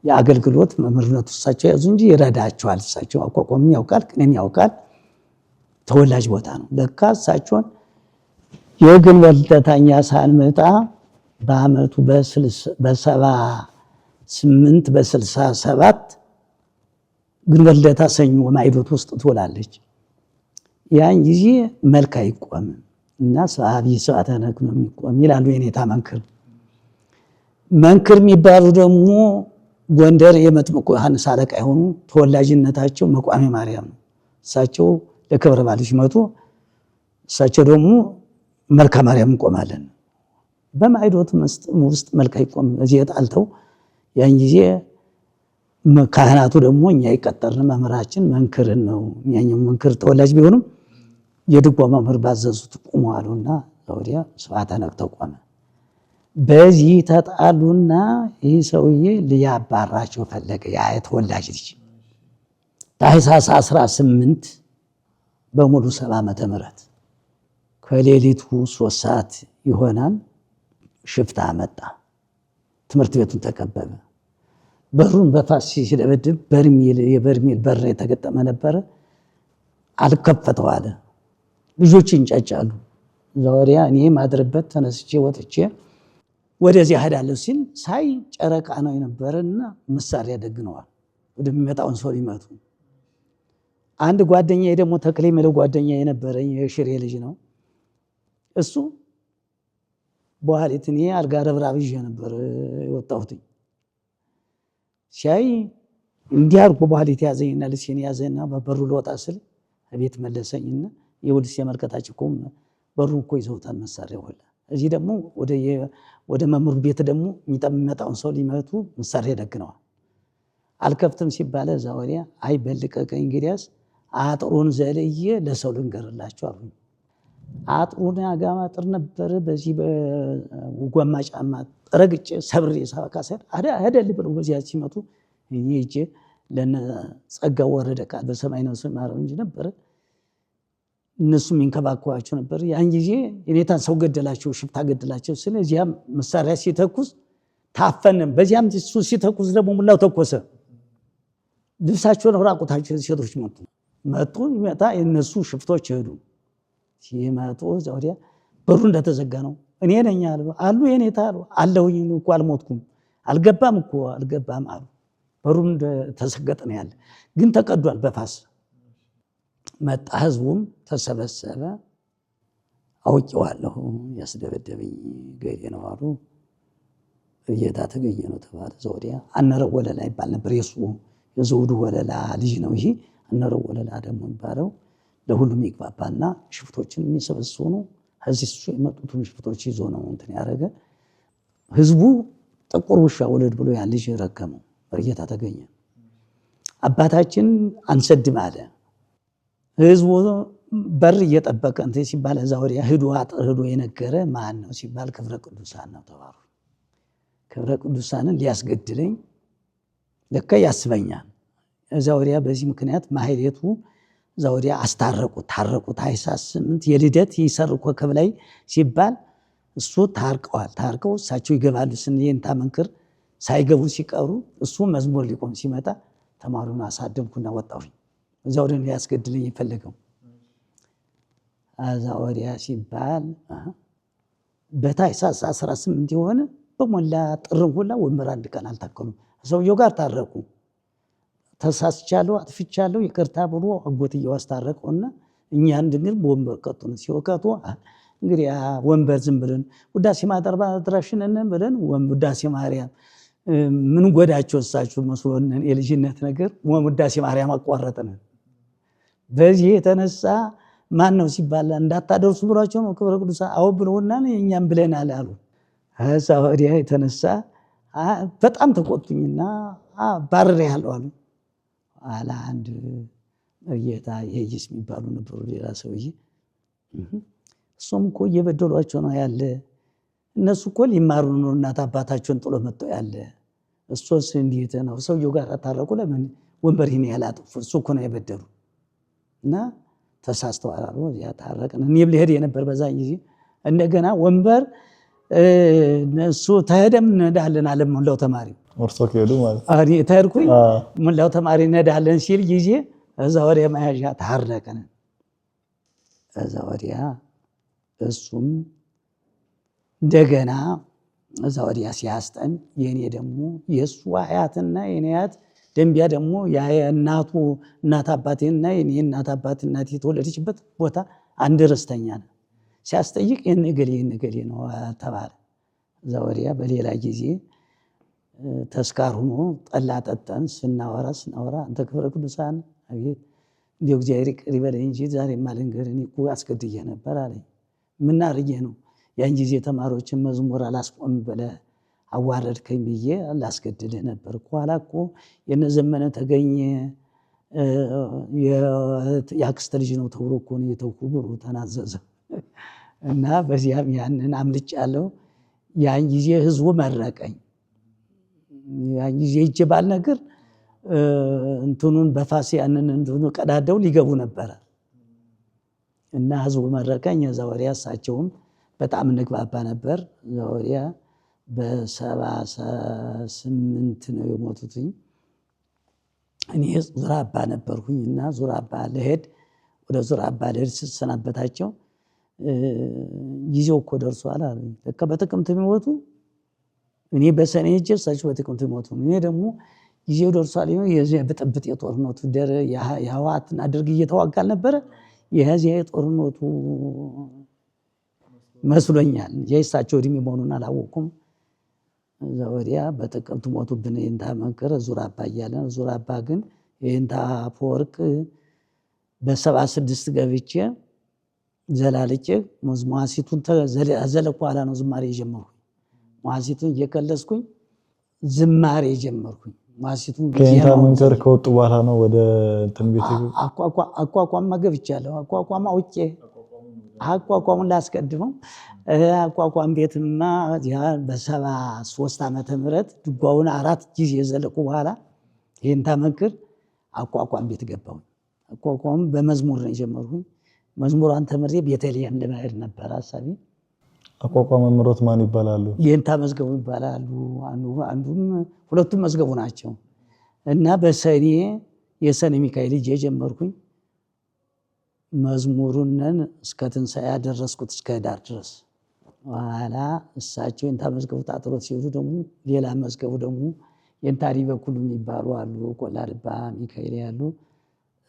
A: የአገልግሎት መምህርነቱ እሳቸው ያዙ እንጂ ይረዳቸዋል። እሳቸው አቋቋም ያውቃል፣ ቅኔም ያውቃል። ተወላጅ ቦታ ነው። ለካ እሳቸውን የግንቦት ልደታኛ ሳንመጣ በአመቱ በ78 በ67 ግንቦት ልደታ ሰኞ ማይዶት ውስጥ ትውላለች። ያን ጊዜ መልክ አይቆምም እና አብይ ስብሐተ ነግ ነው የሚቆም ይላሉ የኔታ መንክር። መንክር የሚባሉ ደግሞ ጎንደር የመጥምቁ ዮሐንስ አለቃ የሆኑ ተወላጅነታቸው መቋሜ ማርያም ነው። እሳቸው ለክብረ በዓል ሲመጡ እሳቸው ደግሞ መልካ ማርያም እንቆማለን። በማይዶት ውስጥ መልክ አይቆምም። እዚህ ጣልተው ያን ጊዜ ካህናቱ ደግሞ እኛ ይቀጠርን መምህራችን መንክርን ነው። ያኛው መንክር ተወላጅ ቢሆንም የድጓ መምህር ባዘዙት ቁሙ አሉና ወዲያ ስብሐተ ነግ ተቆመ። በዚህ ተጣሉና ይህ ሰውዬ ሊያባራቸው ፈለገ። ያ የተወላጅ ልጅ ታኅሳስ 18 በሙሉ 70 ዓመተ ምህረት ከሌሊቱ 3 ሰዓት ይሆናል። ሽፍታ መጣ። ትምህርት ቤቱን ተከበበ። በሩን በፋስ ሲደበድብ የበርሜል በር የተገጠመ ነበረ። አልከፈተው አለ። ልጆች ይንጫጫሉ። ዛሬያ እኔ ማድረበት ተነስቼ ወጥቼ ወደዚያ እሄዳለሁ ሲል ሳይ ጨረቃ ነው የነበረና መሳሪያ ደግነዋል ወደሚመጣውን ሰው ሊመቱ። አንድ ጓደኛዬ ደግሞ ተክሌ የሚለው ጓደኛዬ የነበረኝ የሽሬ ልጅ ነው። እሱ በኋሊት እኔ አልጋ ረብራብ ይዤ ነበር የወጣሁት። ሲያይ እንዲህ አድርጎ በኋሊት ያዘኝና ልሴን ያዘና በበሩ ልወጣ ስል ቤት መለሰኝና የውልስ የመልከታቸው እኮ በሩን እኮ ይዘውታል መሳሪያ ሁላ። እዚህ ደግሞ ወደ መምህሩ ቤት ደግሞ የሚመጣውን ሰው ሊመቱ መሳሪያ ደግነዋል። አልከፍትም ሲባለ እዛ ወዲያ አይ በልቀቀኝ እንግዲያስ አጥሩን ዘለየ ለሰው ልንገርላቸው አሉኝ። አጥሩን አጋማ አጥር ነበረ። በዚህ በጎማ ጫማ ረግጬ ሰብሬ ሳበቃ ሄደል ብለው በዚያ ሲመጡ እኔ ሂጄ ለነ ጸጋው ወረደ ቃል በሰማይ ነው ማረው እንጂ ነበረ እነሱም ይንከባከባቸው ነበር። ያን ጊዜ የኔታን ሰው ገደላቸው፣ ሽፍታ ገደላቸው። ስለዚያም መሳሪያ ሲተኩስ ታፈንም። በዚያም እሱ ሲተኩስ ደግሞ ሙላው ተኮሰ። ልብሳቸውን ራቁታቸው ሴቶች መጡ ይመጣ የነሱ ሽፍቶች ሄዱ። ሲመጡ ወዲያ በሩ እንደተዘጋ ነው። እኔ ነኝ አሉ የኔታ አለሁኝ እኮ አልሞትኩም፣ አልገባም አሉ። በሩ እንደተሰገጠ ነው ያለ፣ ግን ተቀዷል በፋስ መጣ። ህዝቡም ተሰበሰበ። አውቄዋለሁ ያስደበደበኝ ገሌ ነው አሉ። እየታ ተገኘ ነው ተባለ። ዘወዲያ አነረው ወለላ ይባል ነበር። የዘውዱ ወለላ ልጅ ነው ይሄ። አነረው ወለላ ደግሞ የሚባለው ለሁሉም ይግባባና ሽፍቶችን የሚሰበስቡ ነው። ከዚህ እሱ የመጡትን ሽፍቶች ይዞ ነው እንትን ያደረገ። ህዝቡ ጥቁር ውሻ ወለድ ብሎ ያን ልጅ ረገመው። መርጌታ ተገኘ አባታችን አንሰድም አለ። ህዝቡ በር እየጠበቀ እንትን ሲባል እዛ ወዲያ ሂዶ የነገረ ማን ነው ሲባል ክብረ ቅዱሳን ነው ተባሉ። ክብረ ቅዱሳንን ሊያስገድለኝ ለካ ያስበኛል። እዛ ወዲያ በዚህ ምክንያት ማህሌቱ እዛ ወዲያ አስታረቁት። ታረቁት። ታኅሳስ 8 የልደት ይሰር ኮከብ ላይ ሲባል እሱ ታርቀዋል። ታርቀው እሳቸው ይገባሉ የእንታ መንክር ሳይገቡ ሲቀሩ እሱ መዝሙር ሊቆም ሲመጣ ተማሪውን አሳደምኩና ወጣሁኝ። እዛ ወዲያ ሊያስገድለኝ የፈለገው እዛ ወዲያ ሲባል በታኅሳስ 18 የሆነ በሞላ ጥርን ሁላ ወንበር አንድ ቀን አልታከሉም። ሰውየው ጋር ታረቁ። ተሳስቻለሁ አጥፍቻለሁ ይቅርታ ብሎ አጎትየው አስታረቀውና እኛ እንድንል በወንበር ቀጡን። ሲወቀጡ እንግዲህ ወንበር ዝም ብለን ውዳሴ ማድረሽን ብለን ውዳሴ ማርያም ምን ጎዳቸው እሳችሁ መስሎን የልጅነት ነገር ውዳሴ ማርያም አቋረጥን። በዚህ የተነሳ ማን ነው ሲባል እንዳታደርሱ ብሏቸው ነው ክብረ ቅዱሳን አው ብለውናል እኛም ብለናል አሉ። ከዛ ወዲያ የተነሳ በጣም ተቆጡኝና ባርሬያለሁ አሉ። አላ አንድ መርጌታ የይስ የሚባሉ ነበሩ ሌላ ሰውዬ። እሱም እኮ እየበደሏቸው ነው ያለ። እነሱ እኮ ሊማሩ ነው እናት አባታቸውን ጥሎ መጥተው ያለ። እሱስ እንዴት ነው ሰውየው ጋር ታረቁ? ለምን ወንበር ይሄን ያላጥፉ? እሱ እኮ ነው የበደሉ እና ተሳስተዋል አሉ። ያ ታረቅን። እኔም ልሄድ የነበር በዛ ጊዜ እንደገና ወንበር እነሱ ተሄደም ነዳለን አለ ሙላው ተማሪ
B: ወርሶ ከሄዱ ማለት
A: አሪ ተርኩኝ ሙላው ተማሪ ነዳለን ሲል ጊዜ እዛ ወዲያ መያዣ ታረቀን። እዛ ወዲያ እሱም እንደገና እዛ ወዲያ ሲያስጠን የኔ ደግሞ የሱ አያትና የኔ አያት ደንቢያ ደግሞ የእናቱ እናት አባቴና የኔ እናት አባት እናቴ የተወለደችበት ቦታ አንድ ርስተኛ ነው። ሲያስጠይቅ የነገሌ ነው ተባለ። እዛ ወዲያ በሌላ ጊዜ ተስካር ሆኖ ጠላ ጠጣን። ስናወራ አንተ ክብረ ቅዱሳን አቤት እንዲሁ እግዚአብሔር ይቅር ይበለኝ እንጂ ዛሬማ ልንገርህ እኔ እኮ አስገድዬ ነበር አለኝ። ምን አድርጌ ነው? ያን ጊዜ ተማሪዎችን መዝሙር አላስቆም ብለህ አዋረድከኝ ብዬ ላስገድልህ ነበር እኮ ኋላ እኮ የነ ዘመነ ተገኘ የአክስተ ልጅ ነው ተብሎ እኮ ነው የተውኩ ብሎ ተናዘዘ። እና በዚያም ያንን አምልጫለሁ። ያን ጊዜ ህዝቡ መረቀኝ። ያን ጊዜ ይጀባል ነገር እንትኑን በፋስ ያንን እንትኑ ቀዳደው ሊገቡ ነበረ እና ህዝቡ መረቀኝ። እዛ ወዲያ እሳቸውም በጣም እንግባባ ነበር። እዛ ወዲያ በ78 ነው የሞቱትኝ። እኔ ዙራባ ነበርኩኝ እና ዙራባ ልሄድ ወደ ዙራባ ልሄድ ስሰናበታቸው ጊዜው እኮ ደርሷል አሉኝ። ለካ በጥቅምት የሚሞቱ እኔ በሰኔ ሄጄ እሳቸው በጥቅምት የሚሞቱ እኔ ደግሞ ጊዜው ደርሷል። የዚህ ብጥብጥ የጦርነቱ የህወሓትና ደርግ እየተዋጋ ነበረ። የዚያ የጦርነቱ መስሎኛል የእሳቸው እድሜ መሆኑን አላወኩም። እዛ ወዲያ በጥቅምት ሞቱብን። የእንታ መንከረ ዙራባ እያለ ዙራባ ግን የእንታ አፈወርቅ በ76 ገብቼ ዘላልጬ መዋሲቱን ዘለቁ ኋላ ነው ዝማሬ የጀመርኩኝ። መዋሲቱን እየቀለስኩኝ ዝማሬ የጀመርኩኝ። መዋሲቱን
B: ከእንታ መንከር ከወጡ በኋላ ነው ወደ ትንቢት
A: አቋቋም ገብቻለሁ። አቋቋም አውቄ አቋቋሙን ላስቀድመው አቋቋም ቤትማ በ73 ዓመተ ምህረት ድጓውን 4 ጊዜ ዘለቁ በኋላ የእንታ መንክር አቋቋም ቤት ገባሁ። አቋቋም በመዝሙር ነው የጀመርኩኝ። መዝሙሯን ተምሬ ቤተልሔም ለመሄድ ነበር ሐሳቤ።
B: አቋቋም መምሮት ማን ይባላሉ?
A: የእንታ መዝገቡ ይባላሉ። አንዱም ሁለቱም መዝገቡ ናቸው። እና በሰኔ የሰኔ ሚካኤል ልጅ የጀመርኩኝ መዝሙሩንን እስከ ትንሣኤ ያደረስኩት እስከ ዳር ድረስ። ኋላ እሳቸው የእንታ መዝገቡ ታጥሮት ሲሄዱ ደግሞ ሌላ መዝገቡ ደግሞ የእንታ ዲበኩሉ የሚባሉ አሉ። ቆላ ልባ ሚካኤል ያሉ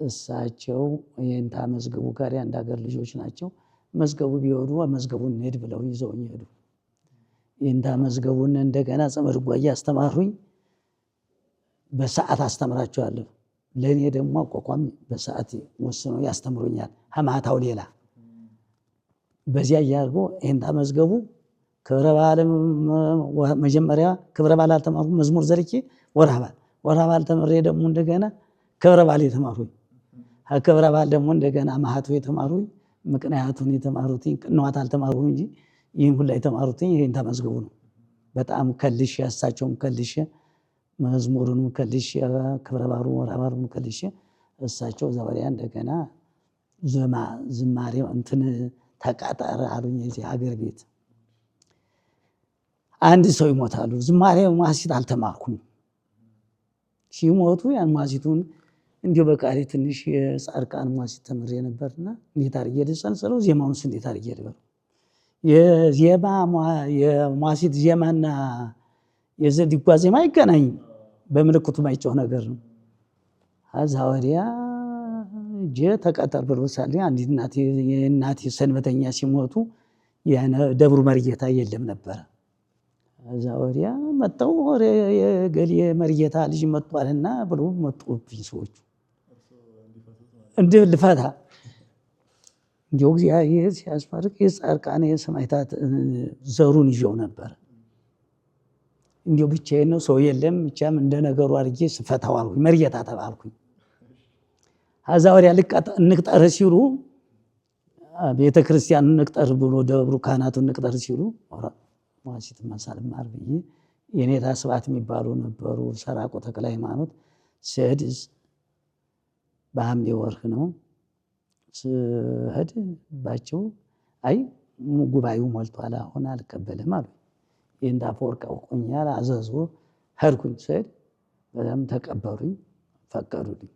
A: እሳቸው ይህን ታመዝገቡ ጋር የአንድ ሀገር ልጆች ናቸው። መዝገቡ ቢወዱ መዝገቡን እንሂድ ብለው ይዘውኝ ሄዱ። ይህን ታመዝገቡን እንደገና ጸመድ ጓያ አስተማሩኝ። በሰዓት አስተምራቸዋለሁ። ለእኔ ደግሞ አቋቋም በሰዓት ወስኖ ያስተምሩኛል። ሀማታው ሌላ በዚያ እያርጎ ይህን ታመዝገቡ ክብረ በዓል መጀመሪያ ክብረ በዓል አልተማርኩ መዝሙር ዘርቼ ወርሃ በዓል ተምሬ ደግሞ እንደገና ክብረ በዓል የተማሩኝ ከክብረ በዓል ደግሞ እንደገና ማህቱ የተማሩኝ ምክንያቱን የተማሩትኝ ቅንዋት አልተማሩም እንጂ ይህን ሁላ የተማሩትኝ ይህን ተመዝገቡ ነው። በጣም ከልሼ እሳቸውም ከልሼ መዝሙሩንም ከልሼ ክብረ በዓሉ ወርሃ በዓሉን ከልሼ እሳቸው እዛ ወዲያ እንደገና ዝማሬ እንትን ተቃጠረ አሉኝ። እዚህ ሀገር ቤት አንድ ሰው ይሞታሉ። ዝማሬ ማሲት አልተማርኩም። ሲሞቱ ያን ማሲቱን እንዲሁ በቃሌ ትንሽ የጻድቃን ማሲት ተምሬ ነበርና እንዴት አድርጌ ልጸንጽለው? ዜማውንስ እንዴት አድርጌ ልበለው? የማሲት ዜማና የዘዲጓ ዜማ አይገናኝም። በምልክቱ ማይጮህ ነገር ነው። ከዛ ወዲያ እጄ ተቀጠር ብሎ ሳለ አንዲት እናቴ ሰንበተኛ ሲሞቱ ደብሩ መርጌታ የለም ነበረ። ከዛ ወዲያ መጣው የገሌ መርጌታ ልጅ መጥቷልና ብሎ መጡብኝ ሰዎቹ እንዲህ ልፈታ እንዲሁ እግዚአብሔር ሲያስመርቅ የጻድቃን የሰማዕታት ዘሩን ይዤው ነበር። እንዲሁ ብቻዬን ነው ሰው የለም። ብቻም እንደ ነገሩ አድርጌ ስፈታው አልኩኝ። መርጌታ ተባልኩኝ። ከዛ ወዲያ እንቅጠር ሲሉ ቤተክርስቲያን እንቅጠር ብሎ ደብሩ ካህናቱን እንቅጠር ሲሉ ማሲት ማሳልማር ብዬ የኔታ ስብሐት የሚባሉ ነበሩ። ሰራቆ ተክለ ሃይማኖት ስሄድ በሐምሌ ወርህ ነው ስሄድ ባቸው አይ ጉባኤው ሞልቷል አሁን አልቀበልም አሉ። የእንዳ አፈወርቅ አውቆኛል አዘዞ ሄድኩኝ። ስሄድ በጣም ተቀበሉኝ፣ ፈቀዱልኝ።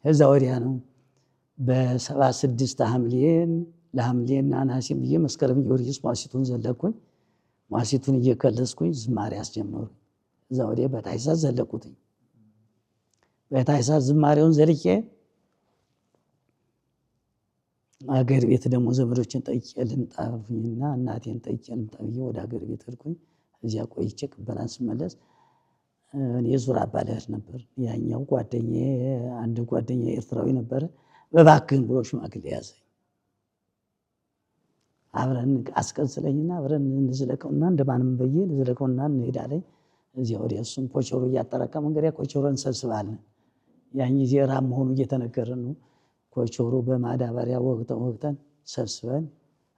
A: ከዛ ወዲያ ነው በ76 ለሐምሌና ነሐሴ ብዬ መስከረም ጊዮርጊስ ማሲቱን ዘለኩኝ። ማሲቱን እየከለስኩኝ ዝማሬ አስጀመሩ። እዛ ወዲያ በታኅሳስ ዘለቁትኝ። በታኅሳስ ዝማሬውን ዘልቄ አገር ቤት ደግሞ ዘመዶችን ጠይቄ ልምጣና እናቴን ጠይቄ ልምጣ ብዬ ወደ አገር ቤት ሄድኩኝ። እዚያ ቆይቼ ቅበላን ስመለስ እኔ ዙር አባልህር ነበር። ያኛው አንድ ጓደኛዬ ኤርትራዊ ነበረ። እባክህን ብሎ ሽማግሌ ያዘኝ። አብረን አስቀንስለኝና አብረን እንዝለቀውና እንደማንም በየ እንዝለቀውና እንሄዳለን። እዚያ ወዲያ እሱም ኮቸሮ እያጠራቀመ እንግዲያ ኮቸሮን እንሰብስባለን። ያን ጊዜ ራብ መሆኑ እየተነገረ ነው። ኮቸሮ በማዳበሪያ ወቅተን ሰብስበን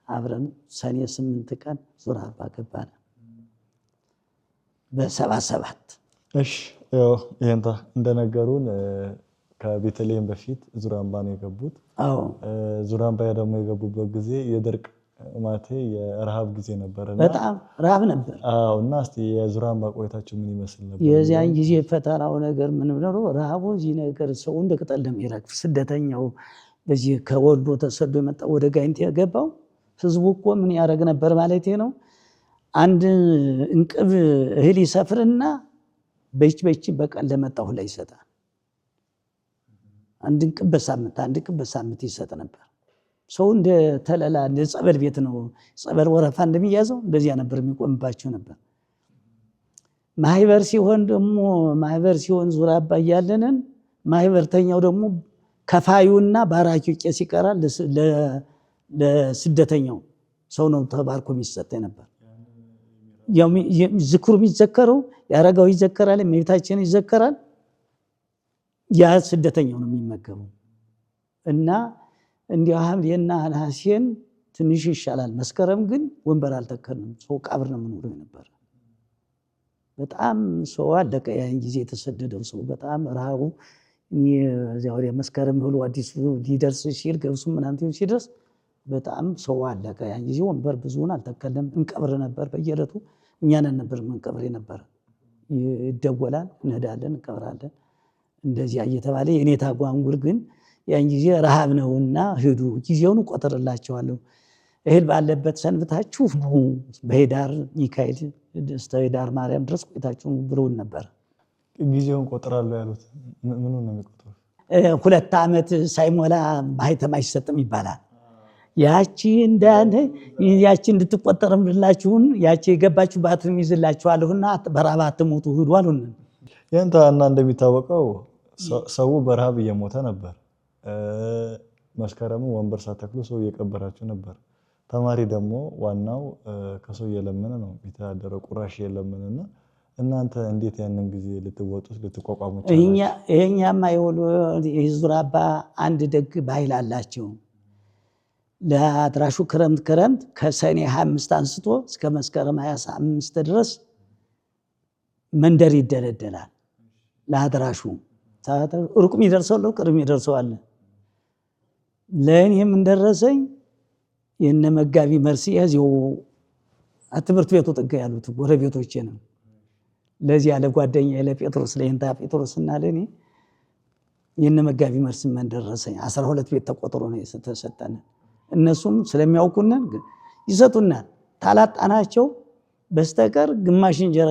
A: አብረን ሰኔ 8 ቀን ዙር አባ ገባን በ77።
B: እሺ ያው ይሄንታ እንደነገሩን ከቤተልሔም በፊት ዙር አምባ ነው የገቡት።
A: አዎ
B: ዙር አምባ ደግሞ የገቡበት ጊዜ የደርቅ ማለቴ የረሃብ ጊዜ ነበርና
A: በጣም ረሃብ ነበር።
B: አዎ እና እስቲ የዙር አምባ ቆይታችሁ ምን ይመስል ነበር?
A: የዚያን ጊዜ ፈተናው ነገር ምን ነው? ረሃቡ እዚህ ነገር ሰው እንደ ቅጠል ለሚረግፍ ስደተኛው በዚህ ከወሎ ተሰዶ የመጣው ወደ ጋይንት የገባው ህዝቡ እኮ ምን ያደርግ ነበር ማለት ነው። አንድ እንቅብ እህል ይሰፍርና በእጅ በቀን ለመጣው ላይ ይሰጣል። አንድ እንቅብ በሳምንት ይሰጥ ነበር። ሰው እንደ ተለላ እንደ ጸበል ቤት ነው። ጸበል ወረፋ እንደሚያዘው እንደዚያ ነበር የሚቆምባቸው ነበር። ማህበር ሲሆን ዙር አባ እያለንን ማህበርተኛው ደግሞ ከፋዩና ባራኪው ቄስ ይቀራል። ለስደተኛው ሰው ነው ተባርኮ የሚሰጥ ነበር። ዝክሩ የሚዘከረው ያረጋው ይዘከራል፣ እመቤታችን ይዘከራል። ያ ስደተኛው ነው የሚመገበው እና እንዲሁ ሐምሌና ነሐሴን ትንሽ ይሻላል። መስከረም ግን ወንበር አልተከልንም። ሰው ቀብር ነው የምንውለው ነበር። በጣም ሰው አለቀ። ያን ጊዜ የተሰደደው ሰው በጣም ረሃቡ እዚያ ወዲያ መስከረም ብሎ አዲሱ ሊደርስ ሲል ገብሱ ምናምን ሲደርስ በጣም ሰው አለቀ። ያን ጊዜ ወንበር ብዙውን አልተከልንም። እንቀብር ነበር በየዕለቱ እኛንን ነበር የምንቀብር ነበር። ይደወላል፣ እንሄዳለን፣ እንቀብራለን። እንደዚያ እየተባለ የኔታ ጓንጉል ግን ያን ጊዜ ረሃብ ነውና ሂዱ፣ ጊዜውን ቆጥርላችኋለሁ፣ እህል ባለበት ሰንብታችሁ በሄዳር ሚካኤል እስከ ሄዳር ማርያም ድረስ ቆይታችሁ ብለውን ነበር።
B: ጊዜውን ቆጥራለሁ ያሉት ምኑን ነው የሚቆጥሩት?
A: 2 ዓመት ሳይሞላ ማህተም አይሰጥም ይባላል። ያቺ እንዳለ ያቺ እንድትቆጠርምላችሁን ያቺ የገባችሁባትን ይዝላችኋለሁና በረሃብ አትሞቱ ሂዱ አሉን።
B: የእንታና እንደሚታወቀው ሰው በረሃብ እየሞተ ነበር። መስከረሙ ወንበር ሳተክሉ ሰው እየቀበራችሁ ነበር። ተማሪ ደግሞ ዋናው ከሰው እየለመነ ነው የሚተዳደረው፣ ቁራሽ እየለመነና እናንተ እንዴት ያንን ጊዜ ልትወጡት ልትቋቋሙ ቻላችሁ?
A: ይሄኛማ የዙር አባ አንድ ደግ ባህል አላቸው። ለአድራሹ ክረምት ከሰኔ 25 አንስቶ እስከ መስከረም 25 ድረስ መንደር ይደለደላል። ለአድራሹ ሩቅ የሚደርሰው ቅርብ የሚደርሰዋል። ለእኔም እንደረሰኝ የነ መጋቢ መርሲ ያዚው ትምህርት ቤቱ ጥጋ ያሉት ጎረቤቶቼ ነው። ለዚህ ያለ ጓደኛ ለጴጥሮስ ለእንታ ጴጥሮስና ለኔ የነ መጋቢ መርሲ እንደረሰኝ 12 ቤት ተቆጥሮ ነው የተሰጠን። እነሱም ስለሚያውቁን ይሰጡናል። ታላጣናቸው በስተቀር ግማሽ እንጀራ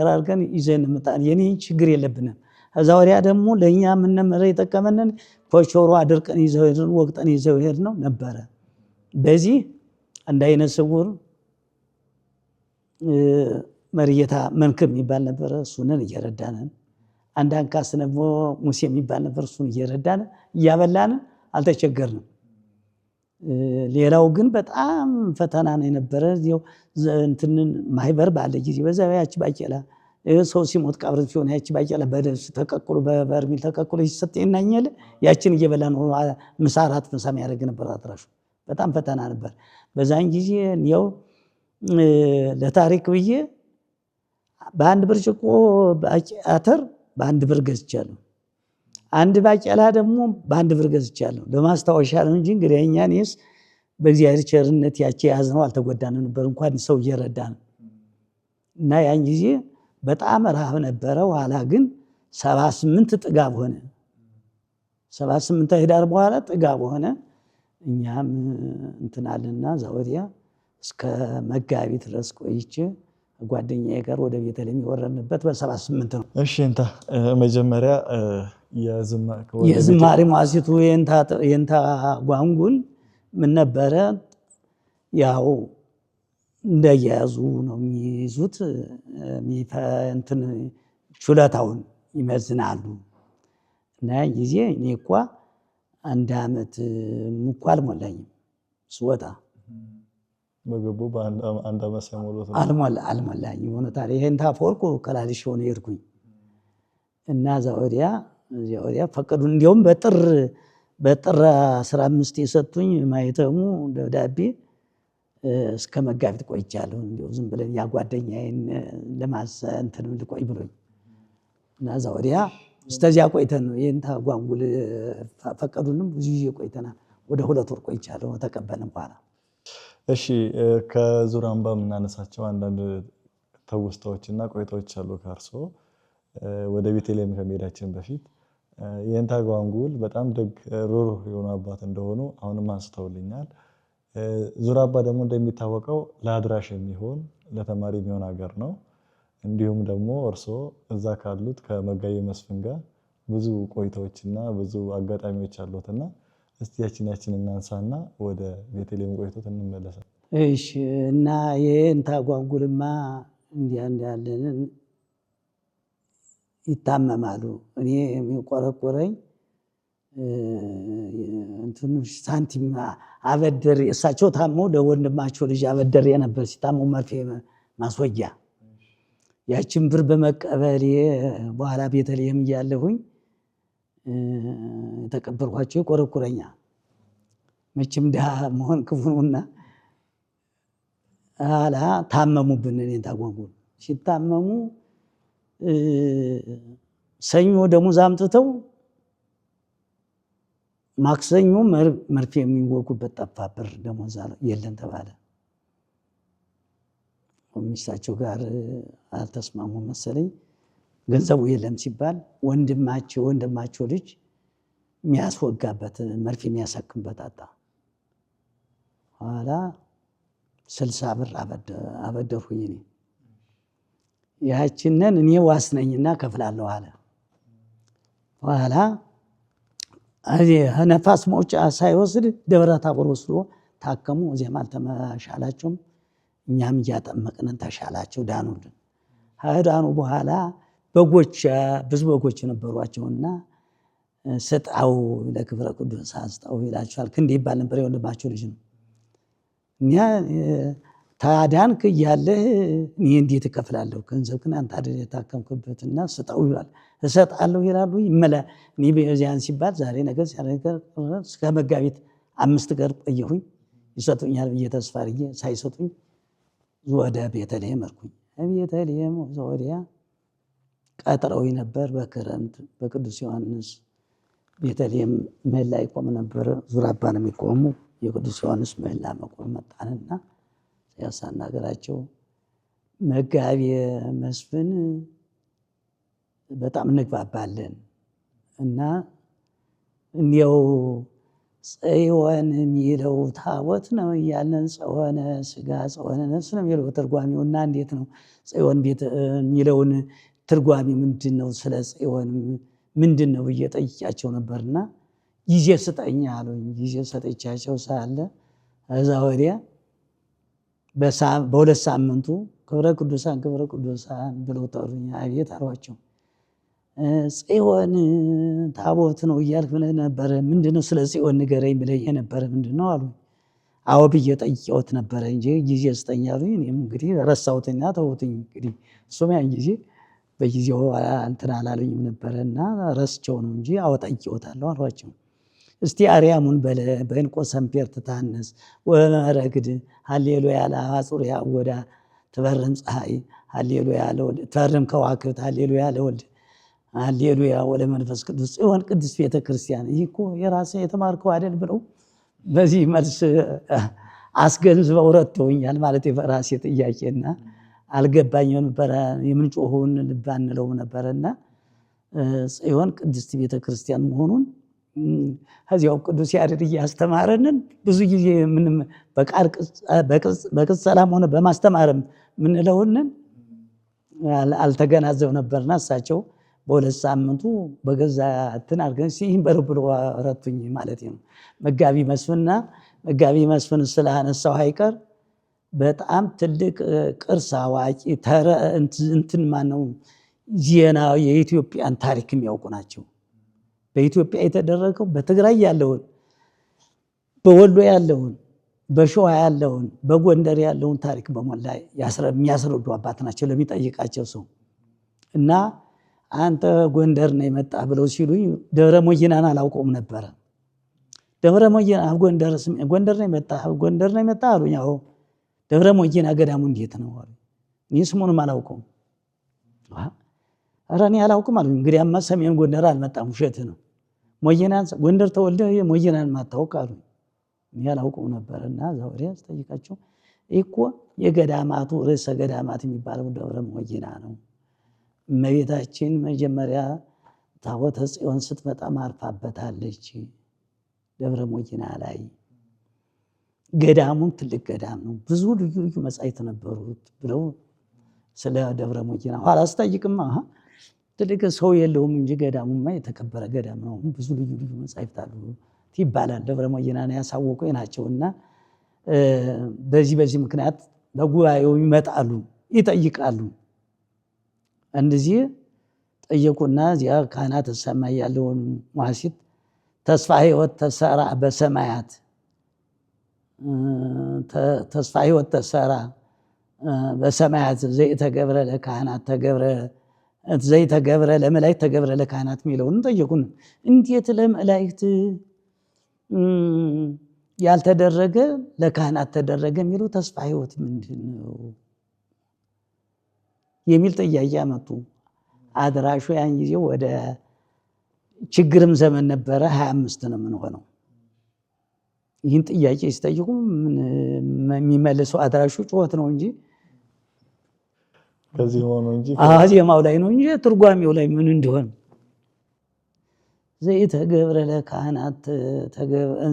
A: አድርገን ይዘን እንመጣለን። የኔ ችግር የለብንም። ከዛ ወዲያ ደግሞ ለእኛ ምንመረ የጠቀመንን ኮቾሮ አድርቀን ይዘው ሄድን፣ ወቅጠን ይዘው ሄድ ነው ነበረ። በዚህ አንድ አይነ ስውር መርየታ መንክር የሚባል ነበረ። እሱንን እየረዳንን አንድ አንካስ ደግሞ ሙሴ የሚባል ነበር። እሱን እየረዳን እያበላን አልተቸገርንም። ሌላው ግን በጣም ፈተና ነው የነበረ። እንትንን ማህበር ባለ ጊዜ በዛ ያቺ ባቄላ ሰው ሲሞት ቀብር ሲሆን ያቺ ባቄላ በደስ ተቀቅሎ በበርሚል ተቀቅሎ ይሰጠኛል። ያችን እየበላን ምሳ እራት ምሳ የሚያደርግ ነበር አድራሹ። በጣም ፈተና ነበር በዛን ጊዜ። ያው ለታሪክ ብዬ በአንድ ብርጭቆ አተር በአንድ ብር ገዝቻለሁ። አንድ ባቄላ ደግሞ በአንድ ብር ገዝቻለሁ። ለማስታወሻ ነው እንጂ እንግዲህ እኛንስ በእግዚአብሔር ቸርነት ያቺ ያዝነው አልተጎዳንም ነበር፣ እንኳን ሰው እየረዳን እና ያን ጊዜ በጣም ረሃብ ነበረ። ኋላ ግን 78 ጥጋብ ሆነ። 78 ህዳር በኋላ ጥጋብ ሆነ። እኛም እንትናልና ዛወዲያ እስከ መጋቢት ድረስ ቆይቼ ጓደኛዬ ጋር ወደ ቤተልሔም የወረድንበት በ78 ነው።
B: እሺ እንታ መጀመሪያ
A: የዝማሬ ማሲቱ የእንታ ጓንጉል ምን ነበረ? ያው እንደያዙ ነው የሚይዙት። እንትን ችሎታውን ይመዝናሉ። እና ጊዜ እኔ እኮ 1 ዓመት እንኳ አልሞላኝም ስወጣ
B: በገቡ በአንድ ዓመት ሳይሞሉት
A: አልሞላኝም። ሆነ ታዲያ ይሄን ታፎርኩ ከላልሽ ሆነ ይርኩኝ እና ዛወዲያ ፈቀዱ። እንዲያውም በጥር 15 የሰጡኝ ማይተሙ ደብዳቤ እስከ መጋቢት ቆይቻለሁ። እንዲያው ዝም ብለን ያጓደኛዬን ለማሰንተን ልቆይ ብሎኝ እና ዛወዲያ እስከዚያ ቆይተን ነው ይሄን ታጓንጉል ፈቀዱንም ብዙ ቆይተናል። ወደ 2 ወር ቆይቻለሁ ተቀበልን በኋላ።
B: እሺ ከዙር አምባ የምናነሳቸው አንዳንድ ተውስታዎችና ቆይታዎች አሉ ከእርሶ። ወደ ቤተልሔም ከመሄዳችን በፊት የእንታ ጓንጉል በጣም ደግ ሩህሩህ የሆኑ አባት እንደሆኑ አሁንም አንስተውልኛል። ዙር አባ ደግሞ እንደሚታወቀው ለአድራሽ የሚሆን ለተማሪ የሚሆን ሀገር ነው። እንዲሁም ደግሞ እርሶ እዛ ካሉት ከመጋቢ መስፍን ጋር ብዙ ቆይታዎችና ብዙ አጋጣሚዎች አሉትና እስቲ ያችን እናንሳና ወደ ቤተልሔም ቆይቶት እንመለሳለን።
A: እሺ እና የእንታ ጓንጉልማ እንዲያለን ይታመማሉ። እኔ የሚቆረቆረኝ እንትኑ ሳንቲም አበደር እሳቸው ታሞ ለወንድማቸው ልጅ አበደር የነበር ሲታሙ መርፌ ማስወጊያ ያችን ብር በመቀበል በኋላ ቤተልሔም እያለሁኝ ተቀበልኳቸው። ይቆረቁረኛል። መቼም ድሃ መሆን ክፉ ነውና አላ ታመሙብን። እኔን ታጓንጉል ሲታመሙ ሰኞ ደሞዝ አምጥተው ማክሰኞ መርፌ የሚወጉበት ጠፋ። ብር ደሞዝ የለን ተባለ። ሚስታቸው ጋር አልተስማሙ መሰለኝ። ገንዘቡ የለም ሲባል ወንድማቸው ልጅ የሚያስወጋበት መርፌ የሚያሳክምበት አጣ። ኋላ 60 ብር አበደርኩኝ። እኔ ያችንን እኔ ዋስ ነኝና ከፍላለሁ አለ። ኋላ ነፋስ መውጫ ሳይወስድ ደብረ ታቦር ወስዶ ታከሙ። እዚያም አልተሻላቸውም። እኛም እያጠመቅን ተሻላቸው፣ ዳኑልን። ከዳኑ በኋላ በጎች ብዙ በጎች ነበሯቸውና ስጣው ለክብረ ቅዱሳን ስጣው ይላቸዋል። ክንዴ ይባል ነበር፣ የወንድማቸው ልጅ ነው። እኛ ታዳንክ እያለህ እኔ እንዴት እከፍላለሁ? ገንዘብህን አንተ አይደል የታከምክበትና ስጠው ይላል። እሰጣለሁ ይላሉ። እኔ በዚያን ሲባል ዛሬ ነገር እስከ መጋቢት 5 ቀን ቆየሁኝ። ይሰጡኛል ብዬ ተስፋ አድርጌ ሳይሰጡኝ ወደ ቤተልሔም እርኩኝ። ቤተልሔም ወዲያ ቀጥረው ነበር። በክረምት በቅዱስ ዮሐንስ ቤተልሔም ምህላ ይቆም ነበር። ዙራባ ነው የሚቆሙ። የቅዱስ ዮሐንስ ምህላ መቆም መጣንና ያሳናገራቸው መጋቤ መስፍን በጣም እንግባባለን እና እንዲያው ጽዮን የሚለው ታቦት ነው እያለን ጽዮነ ሥጋ ጽዮነ ነፍስ ነው የሚለው ትርጓሜው። እና እንዴት ነው ጽዮን ቤት የሚለውን ትርጓሜ ምንድን ነው? ስለ ጽዮን ምንድን ነው ብዬ ጠይቄያቸው ነበርና ጊዜ ስጠኝ አሉኝ። ጊዜ ሰጠቻቸው ሳለ እዛ ወዲያ በ2 ሳምንቱ ክብረ ቅዱሳን ብለው ጠሩኝ። አቤት አሏቸው። ጽዮን ታቦት ነው እያልክ ብለህ ነበረ፣ ምንድነው ስለ ጽዮን ንገረኝ ብለህ ነበረ ምንድን ነው አሉኝ። አዎ ብዬ ጠይቄዎት ነበረ እንጂ ጊዜ ስጠኝ አሉኝ። እኔም እንግዲህ ረሳሁትና ተውትኝ። እንግዲህ እሱም ያን ጊዜ በጊዜው እንትን አላለኝም ነበረና ረስቸው ነው እንጂ አዎ ጠይቄዎታለሁ አሏቸው። እስቲ አርያሙን በእንቆ ሰምፔር ትታነስ ወመረግድ ሃሌሉያ ለአጹርያ ወዳ ትበርም ፀሐይ ሃሌሉያ ለወልድ ትበርም ከዋክብት ሃሌሉያ ለወልድ ሃሌሉያ ወለመንፈስ ቅዱስ ጽዮን ቅድስት ቤተክርስቲያን። ይህ እኮ የራሴ የተማርከው አይደል ብለው በዚህ መልስ አስገንዝበው ረድተውኛል። ማለት የራሴ ጥያቄና አልገባኝም ነበረ። የምንጮኸውን ልብ አንለውም ነበረና ጽዮን ቅድስት ቤተክርስቲያን መሆኑን ከዚያው ቅዱስ ያሬድ እያስተማረንን ብዙ ጊዜ ምንም በቅጽላም ሆነ በማስተማርም ምንለውንን አልተገናዘብ ነበርና እሳቸው በ2 ሳምንቱ በገዛ እንትን አድርገን ሲህም በርብሎ ረቱኝ ማለት ነው። መጋቢ መስፍን ስላነሳው አይቀር በጣም ትልቅ ቅርስ አዋቂ እንትን ማነው ዜና የኢትዮጵያን ታሪክ የሚያውቁ ናቸው። በኢትዮጵያ የተደረገው በትግራይ ያለውን፣ በወሎ ያለውን፣ በሸዋ ያለውን፣ በጎንደር ያለውን ታሪክ በሞላ የሚያስረዱ አባት ናቸው ለሚጠይቃቸው ሰው። እና አንተ ጎንደር ነው የመጣ ብለው ሲሉኝ ደብረ ሞይናን አላውቀውም ነበረ። ደብረ ሞይና ጎንደር ነው የመጣ አሉኝ። አዎ ደብረ ሞይና ገዳሙ እንዴት ነው አሉ። እኔ ስሙንም አላውቀውም። ኧረ እኔ አላውቅም አሉኝ። እንግዲያማ ሰሜን ጎንደር አልመጣም፣ ውሸት ነው። ሞይናን ጎንደር ተወልደህ ሞይናን ማታውቅ አሉኝ። እኔ አላውቀውም ነበርና ዛሬ አስጠይቃቸው እኮ የገዳማቱ ርዕሰ ገዳማት የሚባለው ደብረ ሞይና ነው። እመቤታችን መጀመሪያ ታቦተ ጽዮን ስትመጣ ማርፋበታለች ደብረ ሞይና ላይ። ገዳሙም ትልቅ ገዳም ነው፣ ብዙ ልዩ ልዩ መጻሕፍት ነበሩት ብለው ስለ ደብረ ሞይና ኋላ አስጠይቅማ ትልቅ ሰው የለውም እንጂ ገዳሙማ የተከበረ ገዳም ነው፣ ብዙ ልዩ ልዩ መጻሕፍት አሉት ይባላል። ደብረ ሞይናን ያሳወቁ ናቸውና በዚህ ምክንያት በጉባኤው ይመጣሉ፣ ይጠይቃሉ። እንደዚህ ጠየቁና እዚያ ካህናተ ሰማይ ያለውን መዋሥዕት ተስፋ ሕይወት ተሰራ በሰማያት ተስፋ ሕይወት ተሰራ በሰማያት ዘይተገብረ ለካህናት ዘይተገብረ ለመላእክት ተገብረ ለካህናት የሚለውን ጠየቁን። እንዴት ለመላእክት ያልተደረገ ለካህናት ተደረገ የሚለው ተስፋ ሕይወት ምንድን ነው የሚል ጥያቄ አመጡ። አድራሹ ያን ጊዜ ወደ ችግርም ዘመን ነበረ፣ 25 ነው የምንሆነው። ይህን ጥያቄ ሲጠይቁ የሚመልሰው አድራሹ ጩኸት ነው እንጂ
B: ከዚህ ሆኖ እንጂ
A: ዜማው ላይ ነው እንጂ ትርጓሜው ላይ ምን እንደሆነ ዘይተገብረ ለካህናት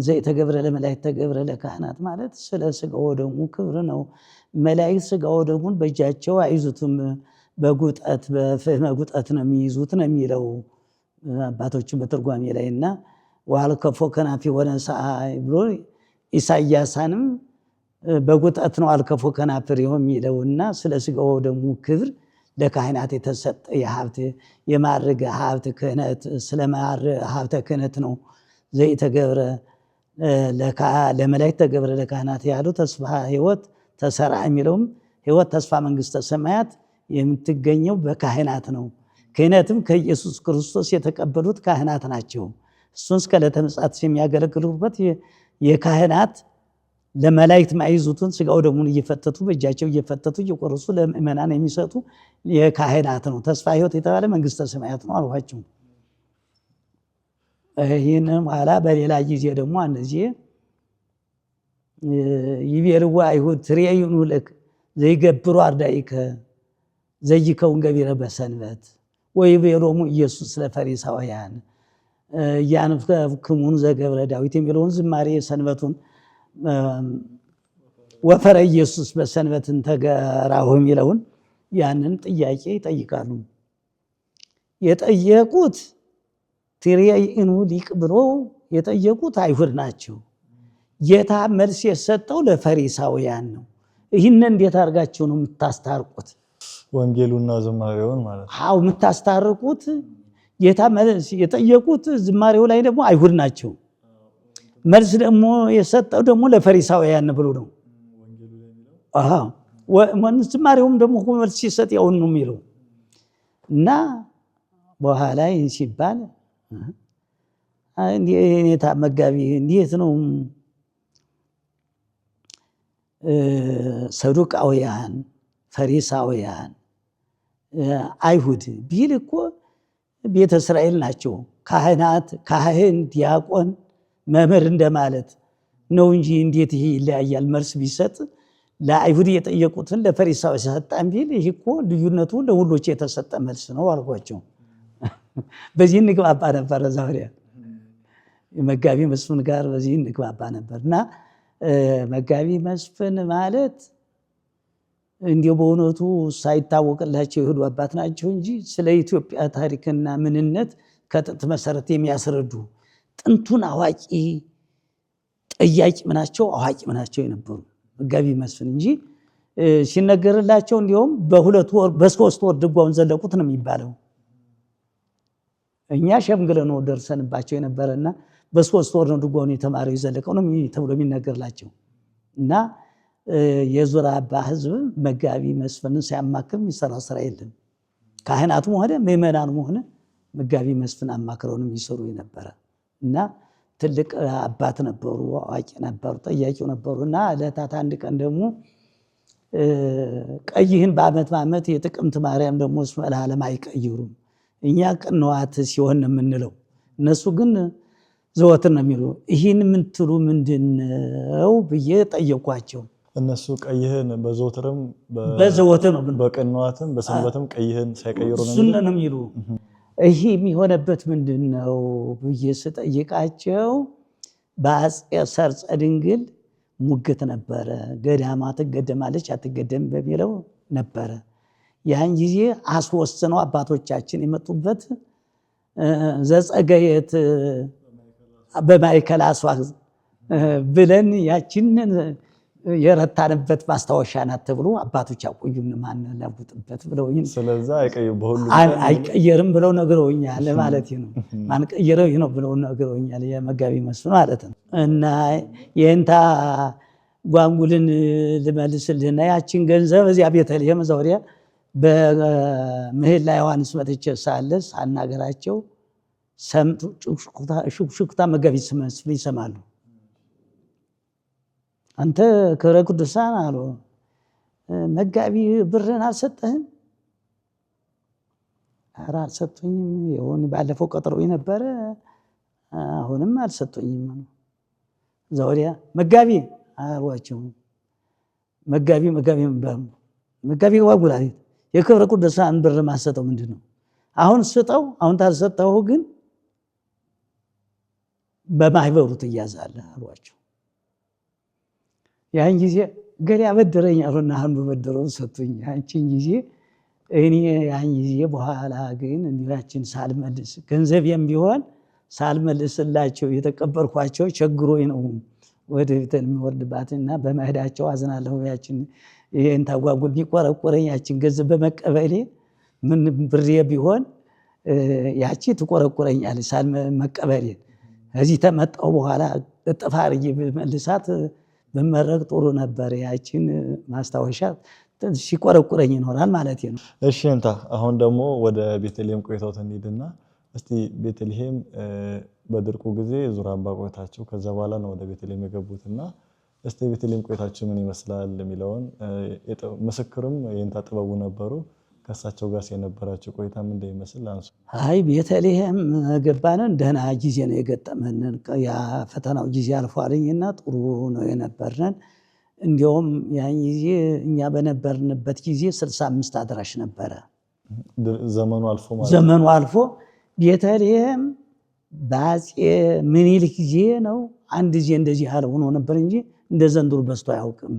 A: ዘይተገብረ ለመላእክት ተገብረ ለካህናት ማለት ስለ ሥጋው ወደሙ ክብር ነው። መላእክት ሥጋው ወደሙን በእጃቸው አይዙትም፣ በጉጠት በፍህመ ጉጠት ነው የሚይዙት ነው የሚለው አባቶችን በትርጓሜ ላይና ዋልከፎ ከናፊ ወነሳይ ብሎ ኢሳያስንም በጉጠት ነው አልከፎ ከናፍር የሚለውና ስለ ስጋው ደግሞ ክብር ለካህናት የተሰጠ የሀብት የማዕረግ ሀብት ክህነት ስለማዕረግ ሀብተ ክህነት ነው። ዘይተገብረ ለመላእክት ተገብረ ለካህናት ያለው ተስፋ ሕይወት ተሰራ የሚለውም ሕይወት ተስፋ መንግስተ ሰማያት የምትገኘው በካህናት ነው። ክህነትም ከኢየሱስ ክርስቶስ የተቀበሉት ካህናት ናቸው። እሱን እስከ ዕለተ ምጽአት የሚያገለግሉበት የካህናት ለመላእክት ማይዙትን ስጋው ደሙን እየፈተቱ በእጃቸው እየፈተቱ እየቆረሱ ለምእመናን የሚሰጡ የካህናት ነው። ተስፋ ሕይወት የተባለ መንግስተ ሰማያት ነው አልኋቸው። ይህንን በኋላ በሌላ ጊዜ ደግሞ እነዚህ ይቤልዋ አይሁድ ትሬዩኑ ለክ ዘይገብሩ አርዳኢከ ዘይከውን ገቢረ በሰንበት ወይቤሎሙ ኢየሱስ ለፈሪሳውያን ያንፍክሙን ዘገብረ ዳዊት የሚለውን ዝማሬ ሰንበቱን ወፈረ ኢየሱስ በሰንበትን ተገራሁ የሚለውን ያንን ጥያቄ ይጠይቃሉ። የጠየቁት ትሬዩኑ ሊቅ ብሎ የጠየቁት አይሁድ ናቸው። ጌታ መልስ የሰጠው ለፈሪሳውያን ነው። ይህን እንዴት አድርጋችሁ ነው የምታስታርቁት?
B: ወንጌሉና ዝማሬውን ማለት ነው።
A: አዎ የምታስታርቁት ጌታ መልስ የጠየቁት ዝማሬው ላይ ደግሞ አይሁድ ናቸው። መልስ ደግሞ የሰጠው ደግሞ ለፈሪሳውያን ብሎ ነው። ዝማሬውም ደግሞ መልስ ሲሰጥ ያውን ነው የሚለው እና በኋላ ይህን ሲባል ኔታ መጋቢ እንዴት ነው ሰዱቃውያን ፈሪሳውያን አይሁድ ቢል እኮ ቤተ እስራኤል ናቸው። ካህናት ካህን ዲያቆን መምህር እንደማለት ነው እንጂ እንዴት ይሄ ይለያያል? መልስ ቢሰጥ ለአይሁድ የጠየቁትን ለፈሪሳዊ ሰጣን ቢል ይህ እኮ ልዩነቱ ለሁሎች የተሰጠ መልስ ነው አልኳቸው። በዚህ እንግባባ ነበር። ዛሬ መጋቢ መስፍን ጋር በዚህ እንግባባ ነበር እና መጋቢ መስፍን ማለት እንዲሁ በእውነቱ ሳይታወቅላቸው የሄዱ አባት ናቸው እንጂ ስለ ኢትዮጵያ ታሪክና ምንነት ከጥንት መሰረት የሚያስረዱ ጥንቱን አዋቂ ጠያቂ ምናቸው አዋቂ ምናቸው የነበሩ መጋቢ መስፍን እንጂ ሲነገርላቸው እንዲሁም በ3 ወር ድጓውን ዘለቁት ነው የሚባለው። እኛ ሸምግለ ነው ደርሰንባቸው የነበረና በ3 ወር ነው ድጓውን የተማረው የዘለቀው ነው ተብሎ የሚነገርላቸው እና የዙር አባ ህዝብ መጋቢ መስፍንን ሲያማክር የሚሰራ ስራ የለም። ካህናቱም ሆነ ምእመናኑም ሆነ መጋቢ መስፍን አማክረው ነው የሚሰሩ የነበረ እና ትልቅ አባት ነበሩ፣ አዋቂ ነበሩ፣ ጠያቂው ነበሩ እና ዕለታት አንድ ቀን ደግሞ ቀይህን በዓመት የጥቅምት ማርያም ደግሞ ለዓለም አይቀይሩም። እኛ ቅንዋት ሲሆን ነው የምንለው፣ እነሱ ግን ዘወትር ነው የሚሉ። ይህን የምትሉ ምንድነው ብዬ ጠየኳቸው።
B: እነሱ ቀይህን በዘወትርም
A: በዘወትር ነው
B: በቅንዋትም በሰንበትም ቀይህን ሳይቀይሩ
A: ነው የሚሉ። ይህ የሚሆነበት ምንድነው ብዬ ስጠይቃቸው በአፄ ሰርፀ ድንግል ሙግት ነበረ። ገዳማ ትገደማለች አትገደም በሚለው ነበረ። ያን ጊዜ አስወስነው አባቶቻችን የመጡበት ዘጸገየት በማይከል አስዋግ ብለን ያችንን የረታንበት ማስታወሻ ናት ተብሎ አባቶች ያቆዩን ማን ለውጥበት ብለው
B: ስለዛ
A: አይቀየርም ብለው ነግረውኛል ማለት ነው። ማን ቀየረው ነው ብለው ነግረውኛል የመጋቢ መስፍን ማለት ነው። እና የእንታ ጓንጉልን ልመልስልህና ያችን ገንዘብ እዚያ ቤተልሔም ዘውሪያ በምህላ ዮሐንስ መጥቼ ሳለስ አናገራቸው ሰምቱ ሹክሹክታ መጋቢ መስፍን ይሰማሉ። አንተ ክብረ ቅዱሳን አሉ መጋቢ ብርን አልሰጠህም? ኧረ አልሰጡኝም። ይሁን ባለፈው ቀጠሮኝ ነበረ አሁንም አልሰጡኝም። ዘውዲያ መጋቢ አሏቸው። መጋቢ መጋቢ ዋጉላ የክብረ ቅዱሳን ብር ማሰጠው ምንድነው? አሁን ስጠው። አሁን ታልሰጠው ግን በማህበሩ ትያዛለህ አሏቸው። ያን ጊዜ ገሌ አበደረኝ አሉና አንዱ በደረው ሰጡኝ። ያንቺን ጊዜ እኔ ያን ጊዜ በኋላ ግን እንዲያችን ሳልመልስ ገንዘቤም ቢሆን ሳልመልስላቸው የተቀበልኳቸው ቸግሮኝ ነው ወደ ቤተል የሚወርድባትና በመሄዳቸው አዝናለሁ። ያችን ይሄን ታጓጉል ቢቆረቆረኝ ያችን ገንዘብ በመቀበሌ ምን ብሬ ቢሆን ያቺ ትቆረቆረኛለች ሳልመቀበሌ። እዚህ ተመጣው በኋላ እጥፍ አድርጌ መልሳት ብመረቅ ጥሩ ነበር። ያችን ማስታወሻ ሲቆረቁረኝ ይኖራል ማለት ነው።
B: እሺ እንታ አሁን ደግሞ ወደ ቤተልሔም ቆይታው እንሂድና እስቲ ቤተልሔም በድርቁ ጊዜ ዙር አምባ ቆይታችሁ ከዛ በኋላ ነው ወደ ቤተልሔም የገቡትና እስቲ ቤተልሔም ቆይታችሁ ምን ይመስላል የሚለውን ምስክርም የእንታ ጥበቡ ነበሩ። ከእሳቸው ጋር የነበራችሁ ቆይታ ምን እንደሚመስል አንሱ።
A: አይ ቤተልሔም ገባንን ደህና ጊዜ ነው የገጠመን። ያ ፈተናው ጊዜ አልፏልኝና ጥሩ ነው የነበርነን። እንዲያውም ያን ጊዜ እኛ በነበርንበት ጊዜ 65 አድራሽ ነበረ።
B: ዘመኑ አልፎ ማለት
A: ዘመኑ አልፎ ቤተልሔም በአፄ ምኒልክ ጊዜ ነው አንድ ጊዜ እንደዚህ ያለ ሆኖ ነበር እንጂ እንደ ዘንድሮ በዝቶ አያውቅም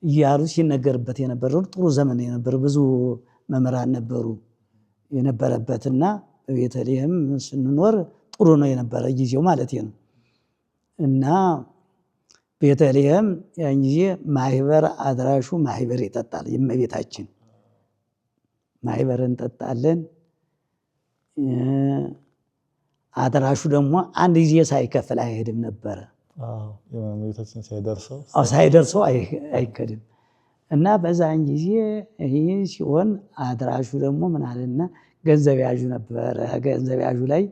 A: እያሉ ሲነገርበት የነበረው ጥሩ ዘመን የነበረ ብዙ መምህራን ነበሩ የነበረበትና ቤተልሔም ስንኖር ጥሩ ነው የነበረ ጊዜው ማለት ነው። እና ቤተልሔም ያን ጊዜ ማህበር አድራሹ ማህበር ይጠጣል። የእመቤታችን ማህበር እንጠጣለን። አድራሹ ደግሞ አንድ ጊዜ ሳይከፍል አይሄድም ነበረ።
B: የእመቤታችን
A: ሳይደርሰው አይከድም። እና በዛን ጊዜ ይህ ሲሆን አድራሹ ደግሞ ምን አለና ገንዘብ ያዡ ነበረ። ገንዘብ ያዡ ላይ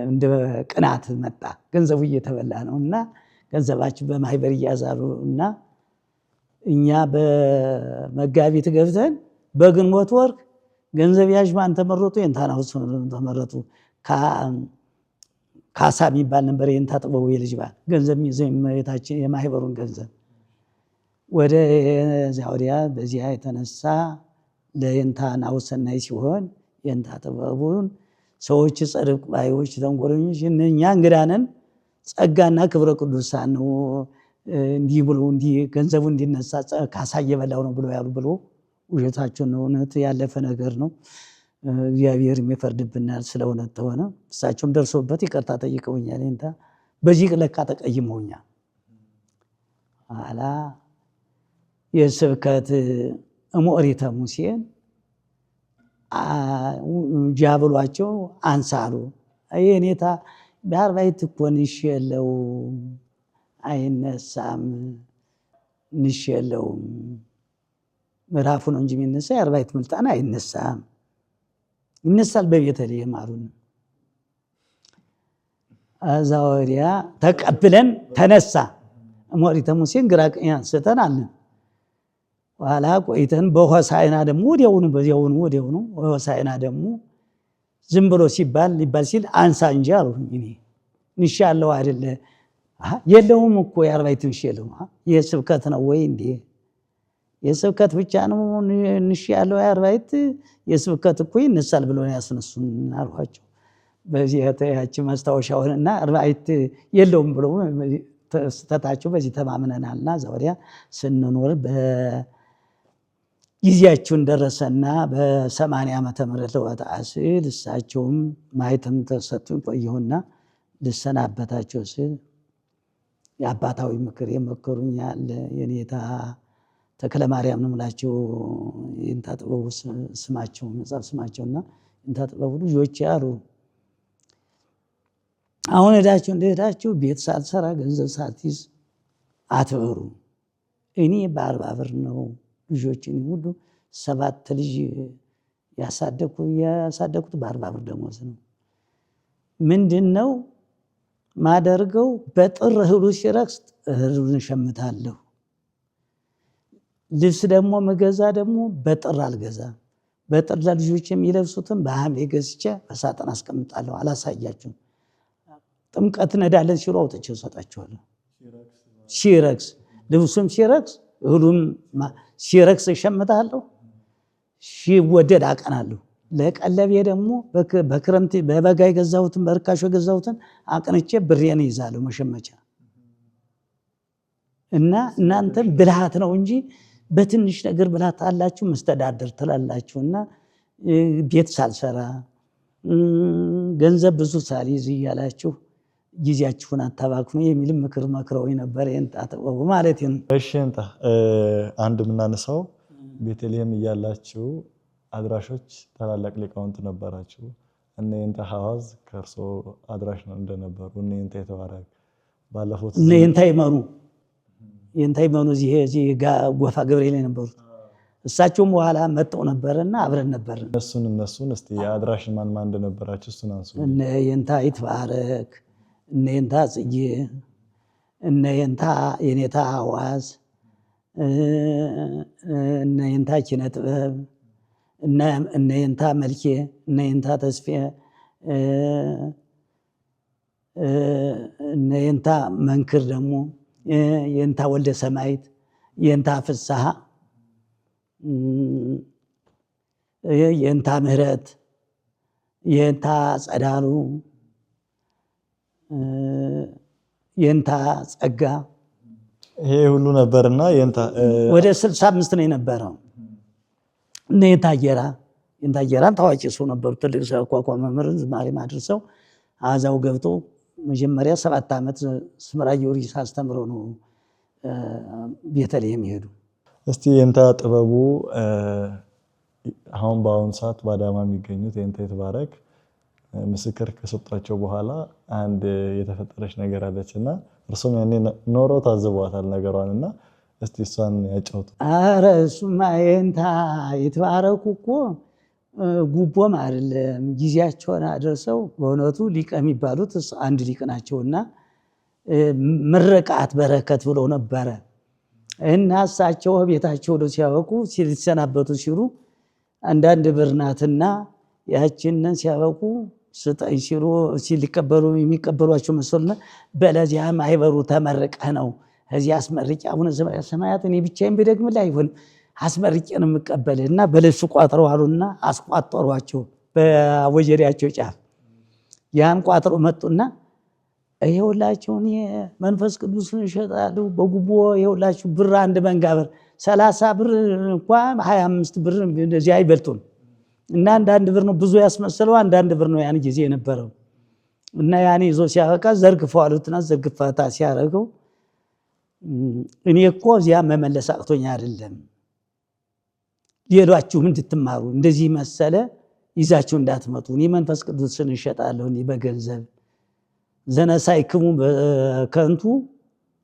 A: እንደ ቅናት መጣ። ገንዘቡ እየተበላ ነው እና ገንዘባችን በማህበር እያዛሉ እና እኛ በመጋቢት ገብተን በግንቦት ወር ገንዘብ ያዥ ማን ተመረጡ? የእንታናው ተመረጡ። ካሳ የሚባል ነበር የእንታ ጥበቡ የልጅ ባል ገንዘብ የሚይዘው የእመቤታችን የማህበሩን ገንዘብ ወደ እዚያ ወዲያ በዚያ የተነሳ ለየንታ ናውሰናይ ሲሆን የእንታ ጥበቡን ሰዎች ጸድቅ ባዮች ተንኮለኞች እኛ እንግዳነን ጸጋና ክብረ ቅዱሳን ነው እንዲህ ብሎ እንዲህ ገንዘቡ እንዲነሳ ካሳ እየበላው ነው ብሎ ያሉ ብሎ ውሸታቸውን ነው። እውነት ያለፈ ነገር ነው። እግዚአብሔር የሚፈርድብናል ስለ እውነት ተሆነ እሳቸውም ደርሶበት ይቅርታ ጠይቀውኛል። እንታ በዚህ ለካ ተቀይመውኛል። አላ የስብከት እሞሪተ ሙሴን ጃብሏቸው አንሳሉ አይኔታ በአርባይት እኮ ንሽ የለው አይነሳም ንሽ የለውም ምዕራፉ ነው እንጂ የሚነሳ የአርባይት ምልጣን አይነሳም። ይነሳል በቤተልሔም አሉን። እዛ ወዲያ ተቀብለን ተነሳ። እሞሪተ ሙሴን ግራ ቀኝ አንስተን አለን። ኋላ ቆይተን በሆሳዕና ደግሞ ወዲያውኑ በሆሳዕና ደግሞ ዝም ብሎ ሊባል ሲል አንሳ እንጂ አሉኝ። እኔ ንሽ ያለው አይደለ የለውም እኮ የአርባዕት ንሽ የለውም። የስብከት ነው ወይ እንዴ? የስብከት ብቻ ነው ንሽ ያለው የአርባዕት የስብከት እኮ ይነሳል ብሎ ያስነሱን አልኋቸው። በዚህ ያቺ ማስታወሻውንና አርባዕት የለውም ብሎ ስተታቸው በዚህ ተማምነናልና ዘወዲያ ስንኖር ጊዜያቸውን ደረሰና በ80 ዓመተ ምህረት ለወጣ ስል እሳቸውም ማየትም ተሰጡኝ። ቆየሁና ልሰናበታቸው ስል የአባታዊ ምክር የመከሩኛል የኔታ ተክለ ማርያም ነው የምላቸው የእንታ ጥበቡ ስማቸው መጽሐፍ ስማቸውና የእንታ ጥበቡ ልጆች አሉ አሁን እንደሄዳችሁ ቤት ሳትሰራ ገንዘብ ሳትይዝ አትበሩ። እኔ በ40 ብር ነው ልጆችን ሁሉ 7 ልጅ ያሳደኩት በ40 ብር ደሞዝ ነው። ምንድነው ማደርገው? በጥር እህሉ ሲረክስ እህሉን እሸምታለሁ። ልብስ ደግሞ መገዛ ደግሞ በጥር አልገዛም። በጥር ለልጆች የሚለብሱትን በሐምሌ ገዝቼ በሳጥን አስቀምጣለሁ። አላሳያችሁም። ጥምቀት ነዳለን ሲሉ አውጥቼ እሰጣቸዋለሁ። ሲረክስ ልብሱም ሲረክስ እህሉም ሲረክስ እሸምታለሁ። ሲወደድ አቀናለሁ። ለቀለቤ ደግሞ በክረምት በበጋ የገዛሁትን በርካሽ የገዛሁትን አቅንቼ ብሬን ይዛለሁ መሸመቻ። እና እናንተ ብልሃት ነው እንጂ በትንሽ ነገር ብልሃት አላችሁ መስተዳደር ትላላችሁና ቤት ሳልሰራ ገንዘብ ብዙ ሳልይዝ እያላችሁ ጊዜያችሁን አታባክኑ የሚል ምክር መክረውኝ ነበር። የእንታ ጥበቡ ማለት ነው።
B: እሺ እንታ አንድ የምናነሳው ቤተልሔም እያላችሁ አድራሾች ታላላቅ ሊቃውንት ነበራችሁ። እነ የእንታ ሐዋዝ ከእርሶ አድራሽ ነው እንደነበሩ እነ የእንታ የተባረክ ባለፉት
A: እነ የእንታ ይመኑ እዚህ ጎፋ ገብርኤል የነበሩት እሳቸውም በኋላ መጥተው ነበርና አብረን ነበር።
B: እነሱን እስቲ የአድራሽ ማን እንደነበራችሁ እሱን አንሱ።
A: እነ የእንታ ይትባረክ፣ እነ የእንታ ጽጌ፣ እነ የእንታ የኔታ ሐዋዝ፣ እነ የእንታ ኪነ ጥበብ፣ እነ የእንታ መልኬ፣ እነ የእንታ ተስፌ፣ እነ የእንታ መንክር ደግሞ የእንታ ወልደ ሰማይት፣ የእንታ ፍስሐ፣ የእንታ ምህረት፣ የእንታ ጸዳሉ፣ የእንታ ጸጋ
B: ይሄ ሁሉ ነበርና የእንታ
A: ወደ 65 ነው የነበረው። እነ የእንታ ጌራም ታዋቂ ሰው ነበሩ። ትልቅ ሰው አቋቋም መምህር ዝማሬ ማድረሰው አዛው ገብቶ መጀመሪያ 7 ዓመት ስምራ ጊዮርጊስ አስተምረው ነው ቤተልሔም ይሄዱ።
B: እስቲ የእንታ ጥበቡ አሁን በአሁኑ ሰዓት በአዳማ የሚገኙት የእንታ ይትባረክ ምስክር ከሰጧቸው በኋላ አንድ የተፈጠረች ነገር አለችና እርሱም ያኔ ኖሮ ታዝቧታል ነገሯንና እስቲ እሷን ያጫውቱ።
A: አረ እሱማ የእንታ ይትባረኩ እኮ ጉቦም አይደለም ጊዜያቸውን አድርሰው በእውነቱ ሊቅ የሚባሉት አንድ ሊቅ ናቸውና ምርቃት በረከት ብለው ነበረ እና እሳቸው ቤታቸው ወደ ሲያበቁ ሲሰናበቱ ሲሉ አንዳንድ ብር ናትና ያችንን ሲያበቁ ስጠኝ ሲሉ ሲሊቀበሉ የሚቀበሏቸው መስሎና በለዚያ ማይበሩ ተመርቀህ ነው እዚህ አስመርቄ አቡነ ዘበሰማያት እኔ ብቻዬን ብደግምልህ አይሆንም አስመርቄ ነው የምቀበልህ እና በልብሱ ቋጥረው አሉና አስቋጠሯቸው በወጀሪያቸው ጫፍ። ያን ቋጥሮ መጡና ይኸውላችሁን መንፈስ ቅዱስን እሸጣለሁ በጉቦ ይኸውላችሁ ብር አንድ መንጋ ብር 30 ብር እንኳን 25 ብር እንደዚህ አይበልጡም እና አንዳንድ ብር ነው ብዙ ያስመሰለው አንዳንድ ብር ነው ያን ጊዜ የነበረው እና ያን ይዞ ሲያበቃ ዘርግፈው አሉትና ዘርግፈታ ሲያረገው እኔ እኮ እዚያ መመለስ አቅቶኝ አይደለም ሌሏችሁም እንድትማሩ እንደዚህ መሰለ ይዛችሁ እንዳትመጡ እኔ መንፈስ ቅዱስን እሸጣለሁ እኔ በገንዘብ ዘነሳይክሙ በከንቱ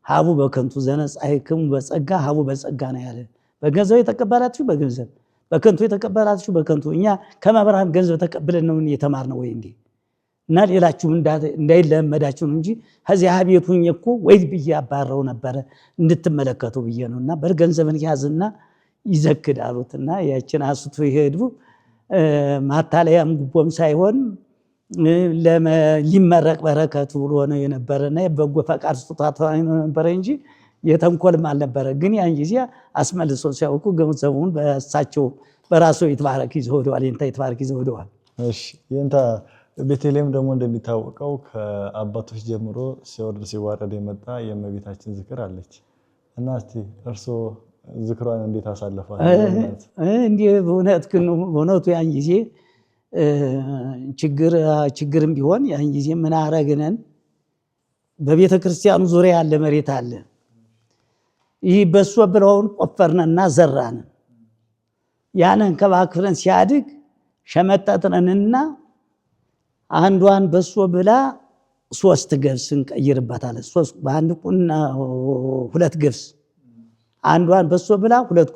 A: ሀቡ በከንቱ ዘነሳይክሙ በጸጋ ሀቡ በጸጋ ነው ያለ። በገንዘብ የተቀበላችሁ በገንዘብ በከንቱ የተቀበላችሁ በከንቱ። እኛ ከመብራን ገንዘብ ተቀብለን ነው የተማርነው ወይ እንዴ? እና ሌላችሁ እንዳይለመዳችሁ እንጂ ከዚህ ሀቤቱኝ እኮ ወይ ብዬ አባረው ነበረ እንድትመለከቱ ብዬ ነውና በገንዘብን ያዝና ይዘክድ አሉትና ያችን አስቱ ይሄዱ ማታለያም ጉቦም ሳይሆን ሊመረቅ በረከቱ ብሎ ነው የነበረና የበጎ ፈቃድ ስጦታ ነበር እንጂ የተንኮልም አልነበረ። ግን ያን ጊዜ አስመልሶ ሲያውቁ ገንዘቡን በእሳቸው በራሱ ይትባረክ ይዘው ሄደዋል። የእንታ ይትባረክ ይዘው ሄደዋል።
B: እሺ የእንታ ቤተልሔም ደግሞ እንደሚታወቀው ከአባቶች ጀምሮ ሲወርድ ሲዋረድ የመጣ የእመቤታችን ዝክር አለች እና እስቲ እርሶ ዝክሯን እንዴት አሳለፋል?
A: እንዴ በእውነቱ ያን ጊዜ ችግርም ቢሆን ያን ጊዜ ምን አረግነን በቤተ ክርስቲያኑ ዙሪያ ያለ መሬት አለ። ይህ በሶ ብለውን ቆፈርነና ዘራን። ያንን ከባክፍረን ሲያድግ ሸመጠጥነንና አንዷን በሶ ብላ 3 ገብስ እንቀይርባታለን። 3 በአንድ ቁና 2 ገብስ አንዷን በሶ ብላ 2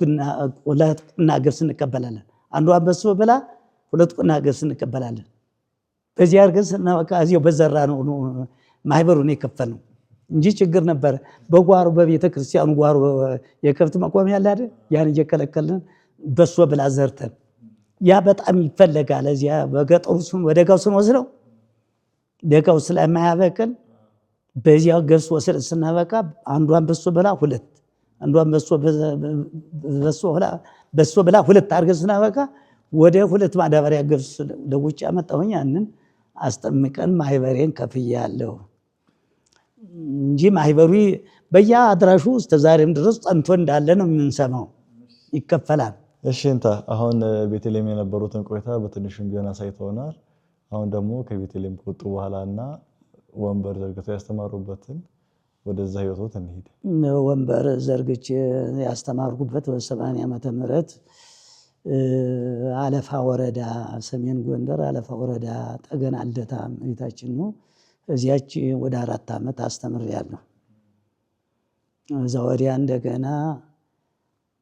A: ቁና ገብስ እንቀበላለን። አንዷን በሶ ብላ 2 ቁና ገብስ እንቀበላለን። በዚህ አርገን ስናበቃ እዚያው በዘራ ነው ማህበሩን የከፈልነው እንጂ ችግር ነበር። በጓሮ በቤተ ክርስቲያኑ ጓሮ የከብት መቆሚያ ያለ አይደል? ያን እየከለከልን በሶ ብላ ዘርተን ያ በጣም ይፈለጋል። እዚያ በገጠሩ ወደጋው ስንወስደው ደጋው ስለማያበቅል በዚያው ገብስ ወስደን ስናበቃ አንዷን በሶ ብላ 2 አንዷን በሶ ብላ 2 አርገን ስናበቃ ወደ 2 ማዳበሪያ ገብስ ለውጭ አመጣሁኝ። ያንን አስጠምቀን ማህበሬን ከፍያለሁ እንጂ ማህበሩ በየአድራሹ እስከ ዛሬም ድረስ ጸንቶ እንዳለ ነው የምንሰማው። ይከፈላል።
B: እሺ እንታ አሁን ቤተልሔም የነበሩትን ቆይታ በትንሹም ቢሆን አሳይተውናል። አሁን ደግሞ ከቤተልሔም ከወጡ በኋላ እና ወንበር ዘርግተው ያስተማሩበትን ወደዛ ህይወት እንሂድ።
A: ወንበር ዘርግቼ ያስተማርኩበት በ80 ዓመተ ምህረት አለፋ ወረዳ ሰሜን ጎንደር አለፋ ወረዳ ጠገና አልደታ ቤታችን ነው። እዚያች ወደ 4 ዓመት አስተምሬያለሁ። እዛ ወዲያ እንደገና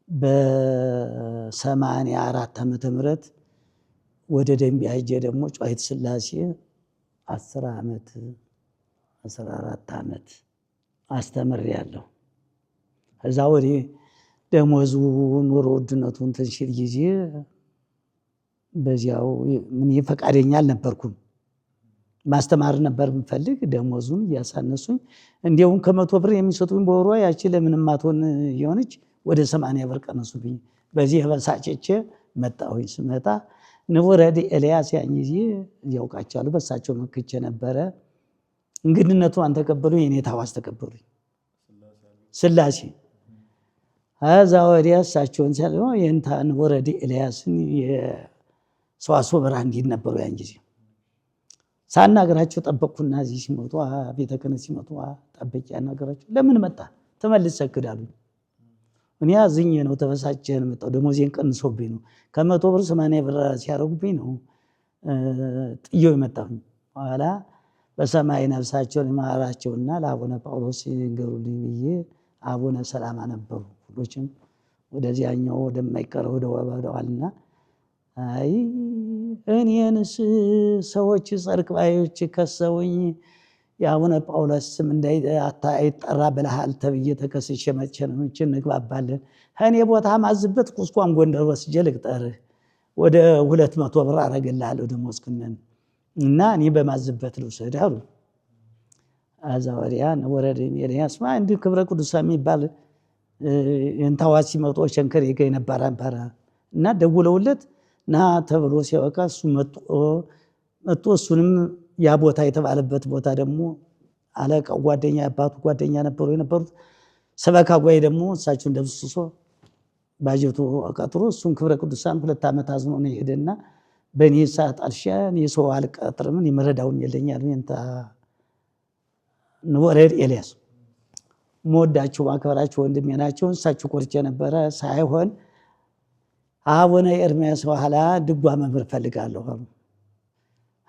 A: በ84 ዓመተ ምህረት ወደ ደንቢያ ሄጄ ደግሞ ጨዋሂት ስላሴ 10 ዓመት 14 ዓመት አስተምሬያለሁ። እዛ ወዲህ ደሞዙ ኑሮ ውድነቱ እንትን ሲል ጊዜ በዚያው ምን ፈቃደኛ አልነበርኩም። ማስተማር ነበር የምፈልግ። ደሞዙን እያሳነሱኝ እንዲያውም ከ100 ብር የሚሰጡኝ በወሯ ያቺ ለምንም ማትሆን የሆነች ወደ 80 ብር ቀነሱብኝ። በዚህ በሳጨቼ መጣሁኝ። ስመጣ ንቡረድ ኤልያስ ያን ጊዜ ያውቃቸዋለሁ። በሳቸው መክቼ ነበረ። እንግድነቱን ተቀበሉኝ። የኔታ ዋስ ተቀበሉኝ ስላሴ። ከዛ ወዲያ እሳቸውን ሲያለው የኔታ ንቡረድ ኤልያስን የሰዋስወ ብርሃን እንዲህ ነበሩ። ያን ጊዜ ሳናገራቸው ጠበቅኩና እዚህ ሲመጡ ቤተ ክህነት ሲመጡ ጠብቄ ያናገራቸው። ለምን መጣ ተመልስ ሰግድ አሉኝ። እኔ አዝኜ ነው ተበሳጨ ነው መጣው። ደሞዜን ቀንሶብኝ ነው ከ100 ብር 80 ብር ሲያረጉብኝ ነው ጥዬው የመጣሁኝ። በኋላ በሰማይ ነፍሳቸውን ይማራቸውና ለአቡነ ጳውሎስ ይንገሩልኝ ብዬ አቡነ ሰላማ ነበሩ። ሁሎችም ወደዚያኛው ወደማይቀረው ወደዋልና አይ እኔንስ ሰዎች ጸርቅ ባዮች ከሰውኝ የአቡነ ጳውሎስ ስም እንዳይጠራ ብለሃል ተብዬ ተከስሼ መቼ ነው እንግባባለን። እኔ ቦታ ማዝበት ቁስቋም ጎንደር ወስጄ ልቅጠርህ ወደ 200 ብር አረግልሃለሁ ደሞዝክን እና እኔ በማዝበት ልውሰድ አሉ። አዛ ወዲያ ንቡረድ ኤልያስ አንድ ክብረ ቅዱሳን የሚባል የንታዋስ ሲመጡ ሸንከር ይገኝ ነበር እና ደውለውለት ና ተብሎ ሲያወቃ እሱ መጥቶ እሱንም ያ ቦታ የተባለበት ቦታ ደግሞ አለቃው ጓደኛ አባቱ ጓደኛ ነበሩ የነበሩት ሰበካ ጉባኤ ደግሞ እሳቸውን ደብስሶ ባጀቱ አቀጥሮ እሱን ክብረ ቅዱሳን 2 ዓመት አዝኖ ነው የሄደና በእኔ ሰዓት አልሻ እኔ ሰው አልቀጥርም የመረዳውን የለኛል። እንታ ንቡረድ ኤልያስ ሞዳቸው ማከበራቸው ወንድሜ ናቸው። እሳቸው ቆርጬ ነበረ ሳይሆን አቡነ ኤርምያስ በኋላ ድጓ መምህር ፈልጋለሁ አሉ።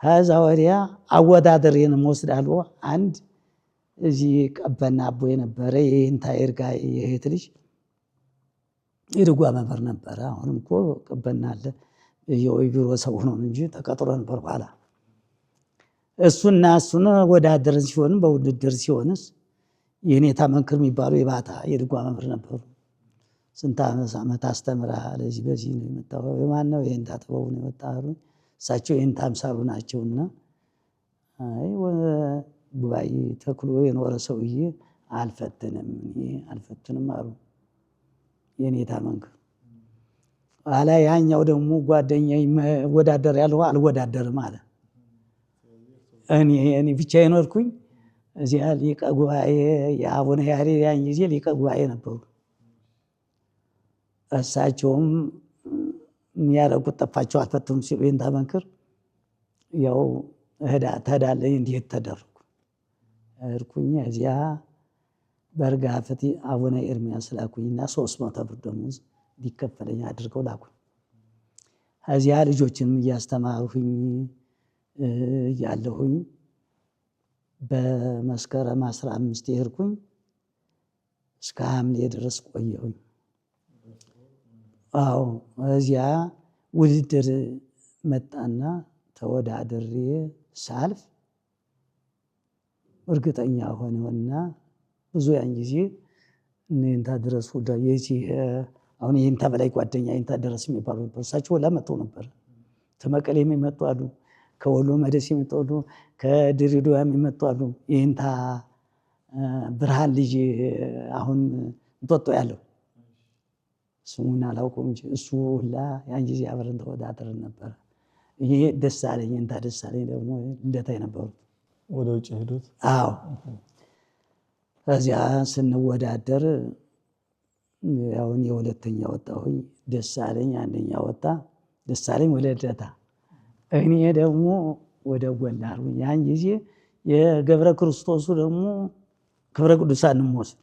A: ከዛ ወዲያ አወዳደሬን ወስዳለሁ። አንድ እዚህ ቀበና አቦ የነበረ የእንታ ይርጋ የእህት ልጅ የድጓ መምህር ነበረ። አሁንም እኮ ቀበና አለ የቢሮ ሰው ሆኖ እንጂ ተቀጥሮ ነበር። በኋላ እሱና እሱን ወዳደርን ሲሆን በውድድር ሲሆንስ የኔታ መንክር የሚባሉ የባታ የድጓ መምህር ነበሩ። ስንት ዓመት አስተምራ ለዚህ በዚህ ነው የመጣው። የማን ነው የእንታ ጥበቡ ነው የመጣው። እሳቸው የእንታ አምሳሉ ናቸውና አይ ጉባኤ ተክሎ የኖረ ሰውዬ አልፈትንም አሉ የኔታ መንክር። አላ ያኛው ደግሞ ጓደኛዬ ወዳደር ያለው አልወዳደርም አለ። እኔ ብቻዬን ኖርኩኝ። እዚያ ሊቀ ጉባኤ የአቡነ ያሬድ ያን ጊዜ ሊቀ ጉባኤ ነበሩ። እሳቸውም የሚያደርጉት ጠፋቸው አልፈትኑም ሲሉ የኔታ መንክር ያው ተዳለኝ እንዴት ተደረኩ እርኩኝ። እዚያ በርጋፍቲ አቡነ ኤርምያስ ላኩኝና 300 ብር ደሞዝ ሊከፈለኝ አድርገው ላኩኝ። እዚያ ልጆችንም እያስተማሩኝ ያለሁኝ በመስከረም 15 ይርኩኝ እስከ ሐምሌ ድረስ ቆየሁኝ። አዎ እዚያ ውድድር መጣና ተወዳድሬ ሳልፍ እርግጠኛ ሆነና ብዙ ያን ጊዜ እኔንታ ድረስ ወደ የዚህ አሁን የእንታ በላይ ጓደኛ የእንታ ድረስ የሚባሉ እሳቸው ወላ መጥተው ነበር። ተመቀሌ የሚመጡ አሉ፣ ከወሎ መደስ የሚመጡ አሉ፣ ከድሬዳዋ የሚመጡ አሉ። የእንታ ብርሃን ልጅ አሁን እንጦጦ ያለው ስሙን አላውቀውም እንጂ እሱ ሁላ ያን ጊዜ አብረን ተወዳድረን ነበር። ይሄ ደስ አለኝ። እንታ ደስ አለኝ ደግሞ እንደታ የነበሩት
B: ወደ ውጭ ሄዱት።
A: አዎ እዚያ ስንወዳደር ያውን የሁለተኛ ወጣሁኝ። ደስ አለኝ። አንደኛ ወጣ ደስ አለኝ ወለደታ። እኔ ደግሞ ወደ ጎላ አድርጉኝ። ያን ጊዜ የገብረ ክርስቶሱ ደግሞ ክብረ ቅዱሳን እንወስድ፣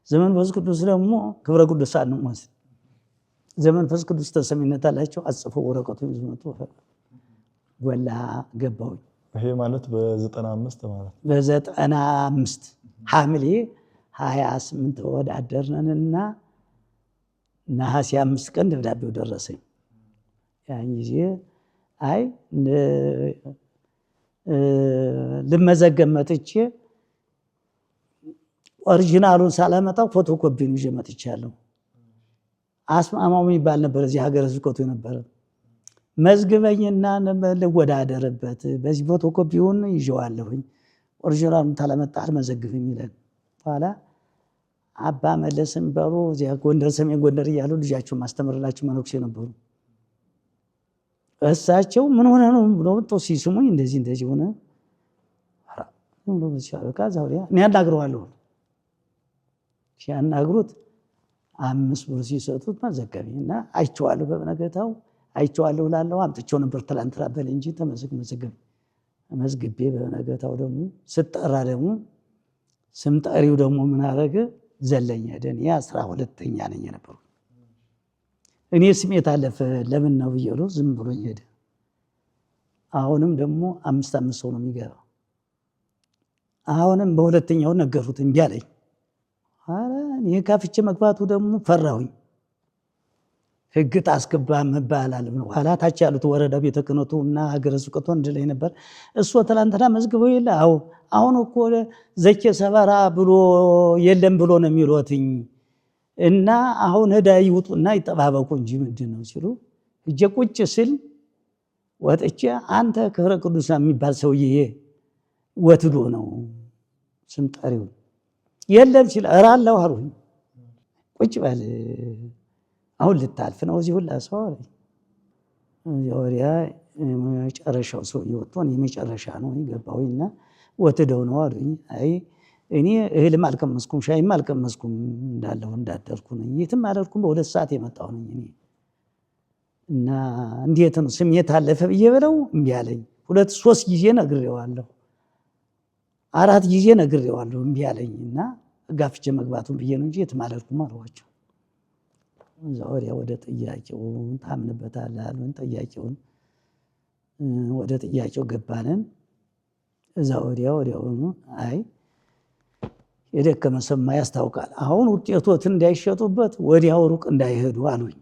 A: ዘመንፈስ ቅዱስ ደግሞ ክብረ ቅዱሳን እንወስድ። ዘመንፈስ ቅዱስ ተሰሚነት አላቸው። አጽፈው ወረቀቱን ይዞ መጡ። ጎላ ገባሁኝ።
B: ይሄ ማለት በ95 ማለት
A: በ95 ሐምሌ 28 ተወዳደርንና ነሐሴ 5 ቀን ደብዳቤው ደረሰኝ። ያን ጊዜ አይ ልመዘገብ መጥቼ ኦሪጂናሉን ሳላመጣው ፎቶኮፒውን ይዤ መጥቻለሁ። አስማማው የሚባል ነበር እዚህ ሀገረ ስብከቱ የነበረ። መዝግበኝና ልወዳደርበት በዚህ ፎቶኮፒውን ይዤዋለሁኝ፣ ኦሪጂናሉን ታላመጣ አልመዘግብም ይለን። በኋላ አባ መለስ የሚባሉ እዚያ ጎንደር ሰሜን ጎንደር እያሉ ልጃቸው ማስተምርላቸው መነኩሴ ነበሩ። እሳቸው ምን ሆነ ነው ብለው ሲስሙኝ እንደዚህ ሆነ። በቃ ዛሬያ እኔ አናግረዋለሁ። ሲያናግሩት 5 ብር ሲሰጡት መዘገበኝ እና አይቼዋለሁ። በነገታው አይቼዋለሁ እላለሁ። አምጥቼው ነበር ትላንትና በል እንጂ መዝግቤ በነገታው ደግሞ ስጠራ ደግሞ ስም ጠሪው ደግሞ ምን አደረገ? ዘለኝ ሄደ። እኔ 12ኛ ነኝ የነበሩ። እኔ ስሜት አለፈ ለምን ነው ብዬ ዝም ብሎኝ ሄደ። አሁንም ደግሞ 5 ሰው ነው የሚገባው። አሁንም በሁለተኛው ነገሩት፣ እምቢ አለኝ። ኧረ እኔ ካፍቼ መግባቱ ደግሞ ፈራሁኝ። ሕግ ታስገባ መባላል ነው። ኋላ ታች ያሉት ወረዳ ቤተ ክህነቱ እና ሀገረ ስብከቱ አንድ ላይ ነበር። እሱ ትላንትና መዝግበው የለ አዎ አሁን እኮ ዘኬ ሰበራ ብሎ የለም ብሎ ነው የሚሉትኝ እና አሁን ሄዳ ይውጡና ይጠባበቁ እንጂ ምንድን ነው ሲሉ እጄ ቁጭ ስል ወጥቼ አንተ ክብረ ቅዱሳን የሚባል ሰውዬ ወትዶ ነው ስም ጠሪው የለም ሲል እራለሁ አሉኝ። ቁጭ በል አሁን ልታልፍ ነው እዚህ ሁላ ሰው አለኝ። ወዲያ የመጨረሻው ሰው ይወጣን የመጨረሻ ነው ይገባውና ወትደው ነው አሉኝ። አይ እኔ እህልም አልቀመስኩም ሻይም አልቀመስኩም እንዳለሁ እንዳደርኩ ነኝ። የትም አልሄድኩም። በ2 ሰዓት የመጣሁ ነኝ እኔ እና እንዴት ነው ስሜት አለፈ ብዬ ብለው እምቢ አለኝ። 2-3 ጊዜ ነግሬዋለሁ፣ 4 ጊዜ ነግሬዋለሁ እምቢ አለኝ እና ጋፍቼ መግባቱን ብዬ ነው እንጂ የትም አልሄድኩም አልኋቸው። እዛ ወዲያ ወደ ጥያቄው ታምንበታለህ አሉን። ጥያቄውን ወደ ጥያቄው ገባንን። እዛ ወዲያውኑ አይ የደከመ ሰማ ያስታውቃል፣ አሁን ውጤቶትን እንዳይሸጡበት ወዲያው ሩቅ እንዳይሄዱ አሉኝ።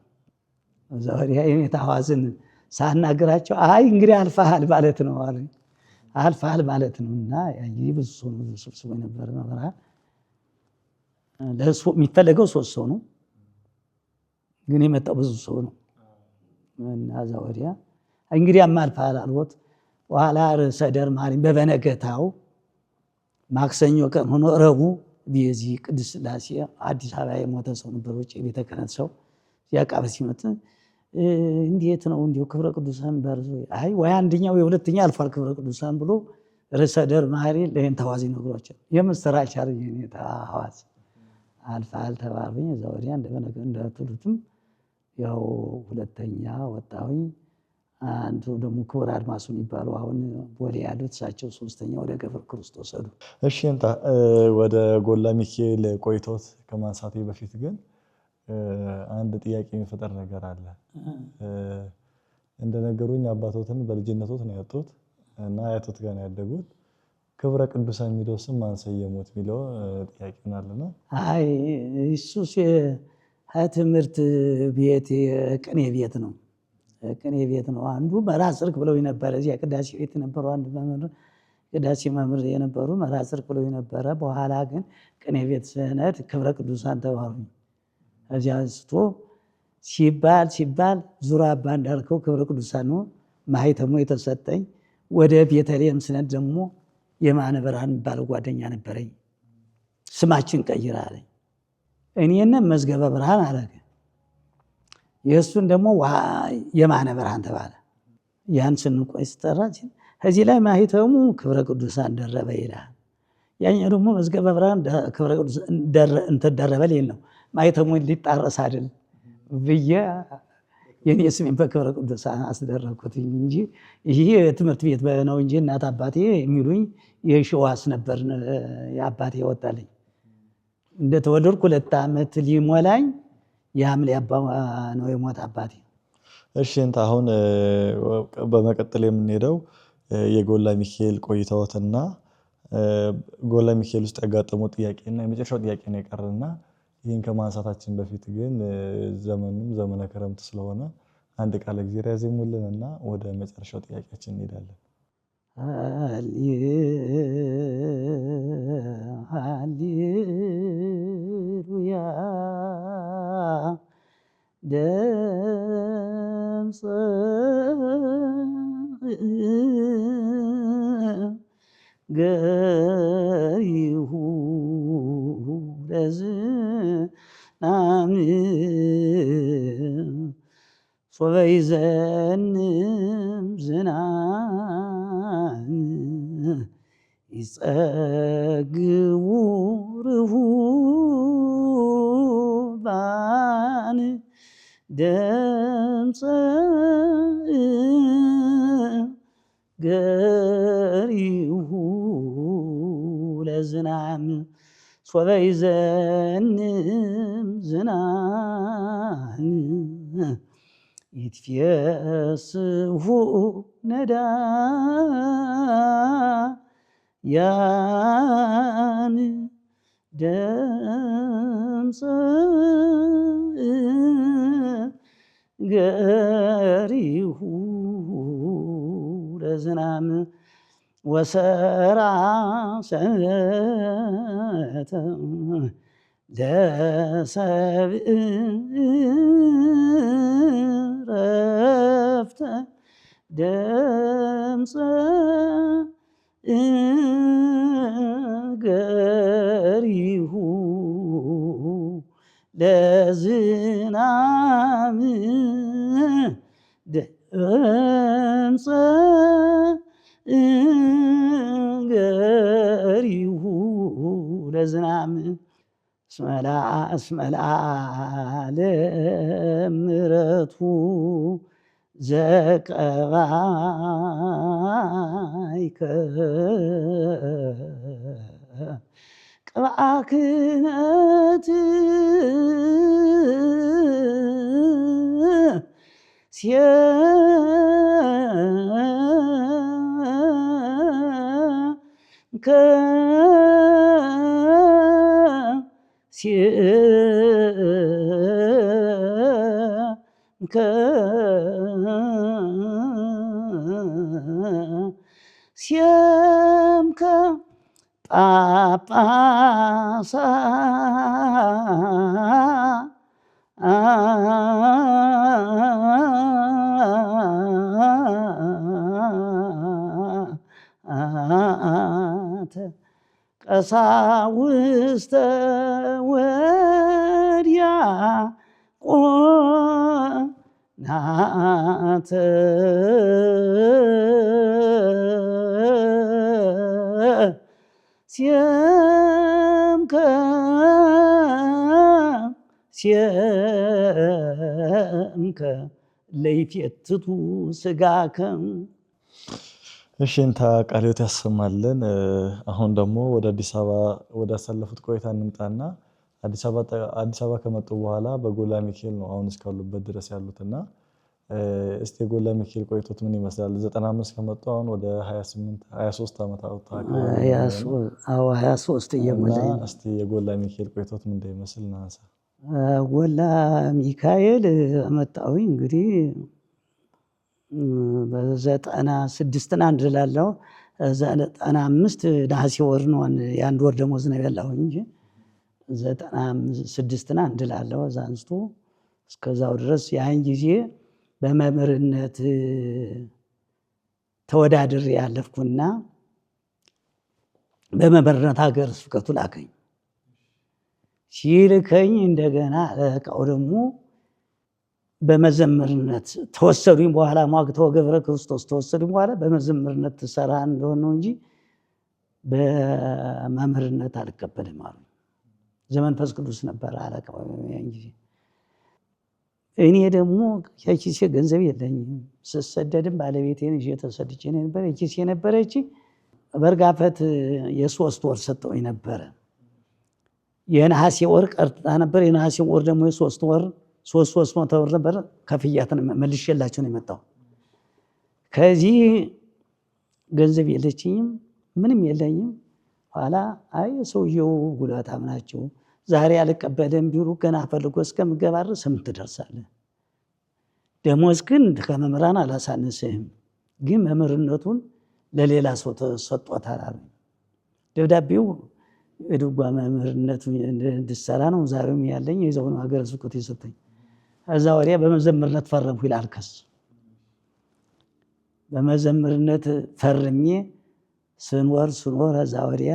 A: እዛ ወዲያ የኔታ ሐዋዝን ሳናግራቸው አይ እንግዲህ አልፋሃል ማለት ነው አሉኝ። አልፋሃል ማለት ነው እና ያንጊዜ ብዙ ሰው ነው ስብስቦ ነበር መብራት ለሱ የሚፈለገው 3 ሰው ነው፣ ግን የመጣው ብዙ ሰው ነው እና እዛ ወዲያ እንግዲህ አልፋሃል አልወት በኋላ ርዕሰ ደር ማርያም በበነገታው ማክሰኞ ቀን ሆኖ ረቡዕ በዚህ ቅድስት ሥላሴ አዲስ አበባ የሞተ ሰው ነበር፣ ውጭ ቤተ ክህነት ሰው ያቃበ ሲመጥ እንዴት ነው እንዲሁ ክብረ ቅዱሳን ባርዞ አይ ወይ አንደኛው የሁለተኛ አልፏል ክብረ ቅዱሳን ብሎ ርዕሰ ደር ማርያም ለኔታ ሐዋዝ ነግሯቸው የምስራች አለኝ። የኔታ ሐዋዝ አልፋል ተባልኩኝ። እዛ ወዲያ እንደተሉትም ያው ሁለተኛ ወጣሁኝ። አንዱ ደግሞ ክቡር አድማሱ የሚባሉ አሁን ቦሌ ያሉት እሳቸው 3ኛ ወደ ገብረ ክርስቶስ ሄዱ።
B: እሺ እንታ ወደ ጎላ ሚካኤል ቆይቶት ከማንሳቴ በፊት ግን አንድ ጥያቄ የሚፈጠር ነገር አለ። እንደነገሩኝ አባቶትን በልጅነቶት ነው ያጡት እና አያቶት ጋር ነው ያደጉት። ክብረ ቅዱሳን የሚለው ስም ማን ሰየሙት የሚለው ጥያቄ አለና
A: አይ እሱስ ትምህርት ቤት ቅኔ ቤት ነው። ቅኔ ቤት ነው። አንዱ መርሐ ጽድቅ ብለው የነበረ እዚያ ቅዳሴ ቤት የነበሩ አንድ መምህር ቅዳሴ መምህር የነበሩ መርሐ ጽድቅ ብለው የነበረ በኋላ ግን ቅኔ ቤት ስነድ ክብረ ቅዱሳን ተባሉ። እዚያ አንስቶ ሲባል ዙራ አባ እንዳልከው ክብረ ቅዱሳን ነው ማህተሙ የተሰጠኝ። ወደ ቤተልሔም ስነድ ደግሞ የማነ ብርሃን የሚባለው ጓደኛ ነበረኝ። ስማችን ቀይር አለኝ። እኔንም መዝገበ ብርሃን አደረገ። የእሱን ደግሞ የማነ ብርሃን ተባለ። ያን ስንቆይ ስጠራ ከዚህ ላይ ማህተሙ ክብረ ቅዱሳን ደረበ ይላል። ያኛው ደግሞ መዝገበ ብርሃን ክብረ ቅዱሳን ደረበ ሊል ነው። ማህተሙ ሊጣረስ አይደል ብዬ የኔ ስሜን በክብረ ቅዱሳን አስደረግኩት እንጂ ይሄ ትምህርት ቤት ነው እንጂ እናት አባቴ የሚሉኝ የሸዋስ ነበር። የአባቴ ወጣልኝ እንደተወለድኩ 2 ዓመት ሊሞላኝ የሐምሌ አባ ነው የሞተ አባቴ።
B: እሺ እንት አሁን በመቀጠል የምንሄደው የጎላ ሚካኤል ቆይታዎትና ጎላ ሚካኤል ውስጥ ያጋጠመው ጥያቄና የመጨረሻው ጥያቄ ነው የቀረና ይህን ከማንሳታችን በፊት ግን ዘመኑም ዘመነ ክረምት ስለሆነ አንድ ቃለ እግዚአብሔር ያዜሙልንና ወደ መጨረሻው ጥያቄያችን እንሄዳለን።
A: ሃሌሉያ ደምፀ ገሪሁ ለዝናም ሶበ ይዘንም ዝናም ይጸግቡ ርሁባን ደምፀ ገሪሁ ለዝናም ሶበ ይዘንም ዝናም ይትፌስሑ ነዳያን ደምፀ ገሪሁ ለዝናም ወሰራ ሰንበተ ለሰብእ ረፍተ ደምፀ ገሪሁ ለዝናም ደምፀ ገሪሁ ለዝናም እስመ ለዓለም ምሕረቱ ዘቀባይከ ቅብአ ክህነት ሲየምከ ጳጳሳ ቀሳውስተ ወዲያቆናት ሲየምከ ለይፌትቱ ሥጋከ።
B: እሺ እንታ ቃለ ሕይወት ያሰማልን። አሁን ደግሞ ወደ አዲስ አበባ ወደ አሳለፉት ቆይታ እንምጣና አዲስ አበባ ከመጡ በኋላ በጎላ ሚካኤል ነው አሁን እስካሉበት ድረስ ያሉትና እስቲ የጎላ ሚካኤል ቆይቶት ምን ይመስላል? 95 ከመጡ አሁን ወደ 23 ዓመት አካባቢ
A: 23 እየሞላኝ ነው።
B: እስቲ የጎላ ሚካኤል ቆይቶት ምን እንደሚመስል እናንሳ።
A: ጎላ ሚካኤል መጣሁኝ እንግዲህ በ96 አንድ እላለሁ። 95 ነሐሴ ወር ነው የአንድ ወር ደሞዝ ነው የበላሁኝ እንጂ 96 አንድ እላለሁ። እዛ አንስቶ እስከዛው ድረስ ያን ጊዜ በመምህርነት ተወዳድሬ ያለፍኩና በመምህርነት ሀገረ ስብከቱ ላከኝ። ሲልከኝ እንደገና አለቃው ደግሞ በመዘምርነት ተወሰዱኝ። በኋላ ሟግተው ገብረ ክርስቶስ ተወሰዱኝ። በኋላ በመዘምርነት ትሰራ እንደሆነ ነው እንጂ በመምህርነት አልቀበልም አሉ። ዘመንፈስ ቅዱስ ነበር አለቃው ያን ጊዜ። እኔ ደግሞ ከኪሴ ገንዘብ የለኝም። ስሰደድም ባለቤቴን ይዤ ተሰድቼ ነበር። ኪሴ ነበረች በርጋፈት የ3 ወር ሰጠውኝ ነበረ። የነሐሴ ወር ቀርታ ነበር። የነሐሴ ወር ደግሞ የ3 ወር 300 ብር ነበር ከፍያትን መልሼላቸው ነው የመጣው። ከዚህ ገንዘብ የለችኝም፣ ምንም የለኝም። ኋላ አይ ሰውየው ጉልበታም ናቸው፣ ዛሬ አልቀበልም ቢሉ ገና ፈልጎ እስከምገባ ድረስ ስንት ትደርሳለህ? ደሞዝ ግን ከመምህራን አላሳንስህም፣ ግን መምህርነቱን ለሌላ ሰው ተሰጥቶታል አሉ። ደብዳቤው የድጓ መምህርነቱ እንድሰራ ነው። ዛሬም ያለኝ የዛው ነው ሀገረ ስብከቱ የሰጠኝ። ከዛ ወዲያ በመዘምርነት ፈረምኩ ይላል ክስ። በመዘምርነት ፈርሜ ስንወር ከዛ ወዲያ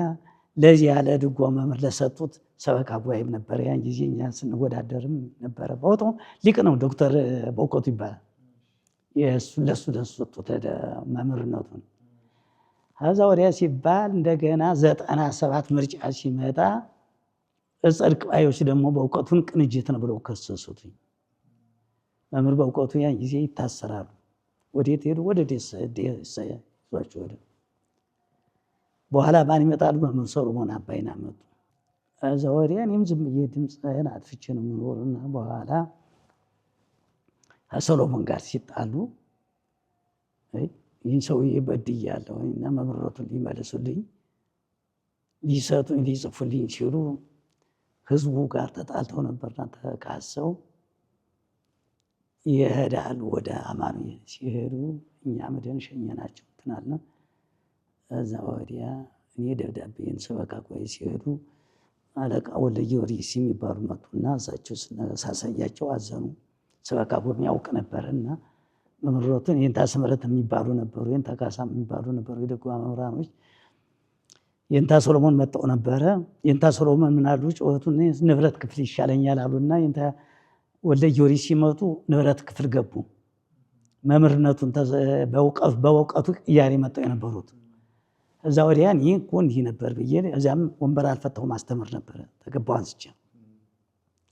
A: ለዚህ ያለ ድጓ መምህር ለሰጡት ሰበካ ጉባኤም ነበረ። ያን ጊዜ እኛ ስንወዳደርም ነበረ። በወጣው ሊቅ ነው ዶክተር በእውቀቱ ይባላል። ለሱ ሰጡት መምህርነቱን። ከዛ ወዲያ ሲባል እንደገና 97 ምርጫ ሲመጣ ጽድቅ ባዮች ደግሞ በእውቀቱን ቅንጅት ነው ብለው ከሰሱትኝ። መምህር በእውቀቱ ያን ጊዜ ይታሰራሉ። ወዴት ሄዱ? ወደ ደስ ይዟቸው ወደ በኋላ ማን ይመጣሉ? መምህር ሰሎሞን አባይን አመጡ። ከዛ ወዲያ እኔም ዝም ብዬ ድምፅህን አጥፍቼ ነው የምኖርና በኋላ ከሰሎሞን ጋር ሲጣሉ ይህን ሰውዬ በድያለሁ እና መምህርነቱን ሊመልሱልኝ ሊሰጡኝ ሊጽፉልኝ ሲሉ ህዝቡ ጋር ተጣልተው ነበርና ተካሰው ይሄዳሉ። ወደ አማኑኤል ሲሄዱ እኛ መደን ሸኘናቸው ትናልና እዛ ወዲያ እኔ ደብዳቤን ሰበካ ጉባኤ ሲሄዱ አለቃ ወልደ ጊዮርጊስ የሚባሉ መጡና እሳቸው ሳሳያቸው አዘኑ። ሰበካ ጉባኤ ያውቅ ነበርና መምህርነቱን የእንታ ስምረት የሚባሉ ነበሩ፣ የእንታ ካሳ የሚባሉ ነበሩ። የድጓ መምህራኖች የእንታ ሶሎሞን መጣው ነበረ። የእንታ ሶሎሞን ምን አሉ? ጩኸቱን ንብረት ክፍል ይሻለኛል አሉና የእንታ ወልደ ጊዮርጊስ ሲመጡ ንብረት ክፍል ገቡ። መምህርነቱን በእውቀቱ ቅያሬ መጣው የነበሩት። እዛ ወዲያ እኔ እኮ እንዲህ ነበር ብዬ እዚያም ወንበር አልፈታው ማስተምር ነበረ። ተገባው አንስቼ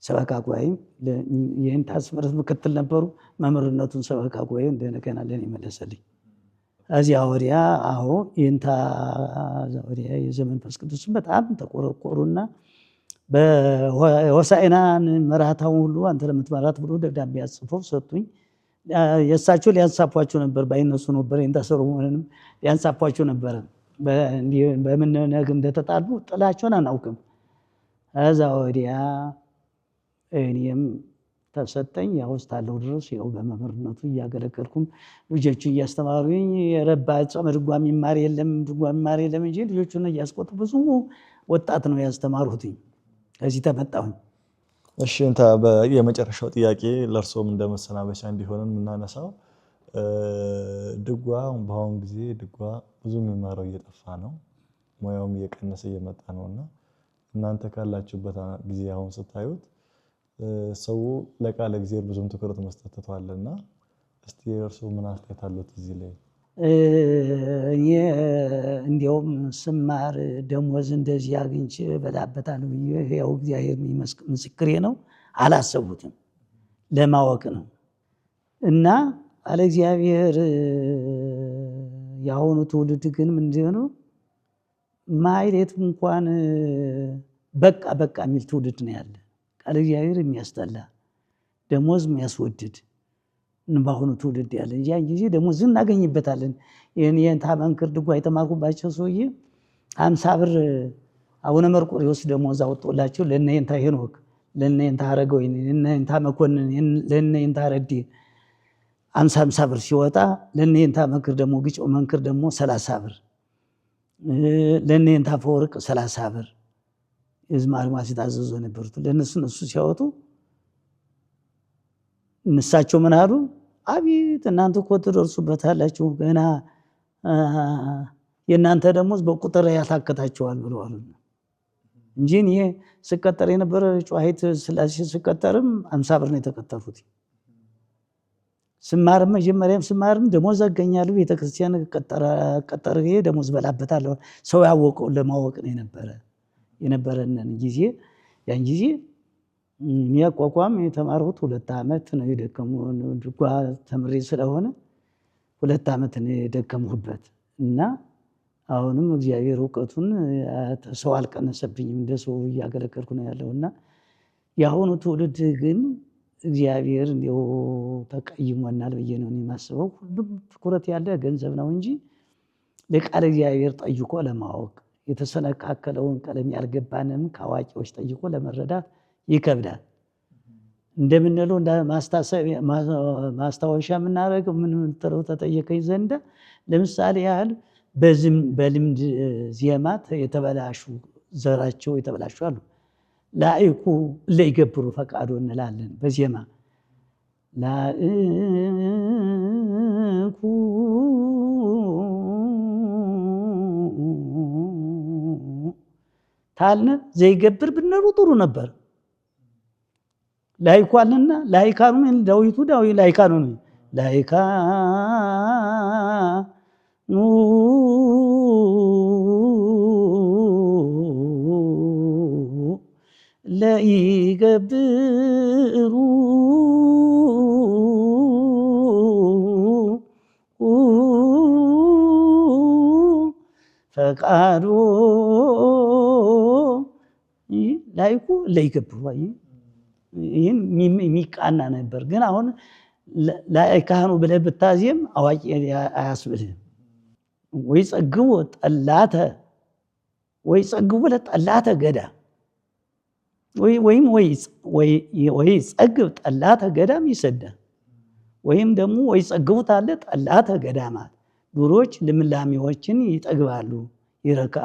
A: ሰበካ ጉባኤ የእንታ ስምረት ምክትል ነበሩ። መምህርነቱን ሰበካ ጉባኤ እንደገና ለኔ መለሰልኝ። እዚያ ወዲያ የእንታ ወዲያ የዘመንፈስ ቅዱስ በጣም ተቆረቆሩና በሆሳዕናን መራታውን ሁሉ አንተ ለምትመራት ብሎ ደብዳቤ አጽፈው ሰጡኝ። የእሳቸው ሊያንሳፏቸው ነበር፣ ባይነሱ ነበር። የእንታ ሰሎሞንንም ሊያንሳፏቸው ነበረ። በምን ነገር እንደተጣሉ ጥላቸውን አናውቅም። ከዛ ወዲያ እኔም ተሰጠኝ። ያው እስካለሁ ድረስ ያው በመምህርነቱ እያገለገልኩም ልጆቹ እያስተማሩኝ የረባ ጾመ ድጓ የሚማር የለም እንጂ ልጆቹን እያስቆጡ ብዙ ወጣት ነው ያስተማሩትኝ። እዚህ ተመጣሁኝ።
B: እሺ የመጨረሻው ጥያቄ ለእርሶም እንደመሰናበቻ እንዲሆንን የምናነሳው ድጓ በአሁን ጊዜ ድጓ ብዙ የሚማረው እየጠፋ ነው፣ ሙያውም እየቀነሰ እየመጣ ነውና እናንተ ካላችሁበት ጊዜ አሁን ስታዩት ሰው ለቃለ እግዚአብሔር ብዙም ትኩረት መስጠት ትቷልና እስቲ እርሱ ምን አስተያየት አሉት እዚህ ላይ? እንዲያውም ስማር ደሞዝ እንደዚህ አግኝቼ በላበታለሁ ብዬ ያው እግዚአብሔር ምስክሬ ነው፣ አላሰቡትም፣ ለማወቅ ነው። እና አለ እግዚአብሔር የአሁኑ ትውልድ ግን ምንድን ነው ማይሌት እንኳን በቃ የሚል ትውልድ ነው ያለ። ቃለ እግዚአብሔር የሚያስጠላ ደሞዝ የሚያስወድድ በአሁኑ ትውልድ ያለ እንጂ ያን ጊዜ ደሞዝ እናገኝበታለን። የእንታ መንክር ድጓ የተማርኩባቸው ሰውዬ 50 ብር አቡነ መርቆሬዎስ ደሞዝ አወጡላቸው። ለእነ የእንታ ሄኖክ፣ ለእነ የእንታ አረጋወይን፣ ለእነ የእንታ መኮንን፣ ለእነ የእንታ ረዴ 50 ብር ሲወጣ ለእነ የእንታ መንክር ደግሞ ግጮ መንክር ደግሞ 30 ብር፣ ለእነ የእንታ ፈወርቅ 30 ብር የዝማር ማሲት አዘዞ ነበሩት። ለእነሱ ሲያወጡ እነሳቸው ምን አሉ? አቤት እናንተ እኮ ትደርሱበታላችሁ፣ ገና የእናንተ ደሞዝ በቁጥር ያታከታቸዋል ብለዋል እንጂ እኔ ስቀጠር የነበረ ጨዋሂት ስላሴ ስቀጠርም 50 ብር ነው የተቀጠሩት። ስማርም መጀመሪያም ስማርም ደሞዝ አገኛለሁ፣ ቤተክርስቲያን ቀጠር ደሞዝ በላበታለሁ። ሰው ያወቀውን ለማወቅ ነው የነበረንን ጊዜ ያን ጊዜ
A: እኔ አቋቋም የተማርሁት 2 ዓመት ነው የደከመው ድጓ ተምሬ ስለሆነ 2 ዓመት ነው የደከምሁበት እና አሁንም እግዚአብሔር እውቀቱን ሰው አልቀነሰብኝም። እንደ ሰው እያገለገልኩ ነው ያለውና የአሁኑ ትውልድ ግን እግዚአብሔር እንደው ተቀይሞናል ብዬ ነው የማስበው። ሁሉም ትኩረት ያለ ገንዘብ ነው እንጂ ለቃለ እግዚአብሔር ጠይቆ ለማወቅ የተሰነካከለውን ቀለም ያልገባንም ከአዋቂዎች ጠይቆ ለመረዳት ይከብዳል። እንደምንለው ማስታወሻ የምናደርገው ምን ተጠየቀኝ ዘንዳ ለምሳሌ ያህል በልምድ ዜማት የተበላሹ ዘራቸው የተበላሹ አሉ። ላይኩ ለይገብሩ ፈቃዶ እንላለን በዜማ ላይኩ ታልነ ዘይገብር ብንሉ ጥሩ ነበር። ላይኳልና ላይካኑ ምን ዳዊቱ ላይካኑ ነው ላይካኑ ለይገብሩ ፈቃዶ ላይኩ ለይገብሩ ይህን የሚቃና ነበር። ግን አሁን ላይካኑ ብለህ ብታዜም አዋቂ አያስብልህም። ወይ ጸግቦ ጠላተ ወይ ጸግቦ ለጠላተ ገዳ ወይም ወይ ጸግብ ጠላተ ገዳም ይሰዳል። ወይም ደግሞ ወይ ጸግቡት አለ ጠላተ ገዳማት ዱሮች ልምላሜዎችን ይጠግባሉ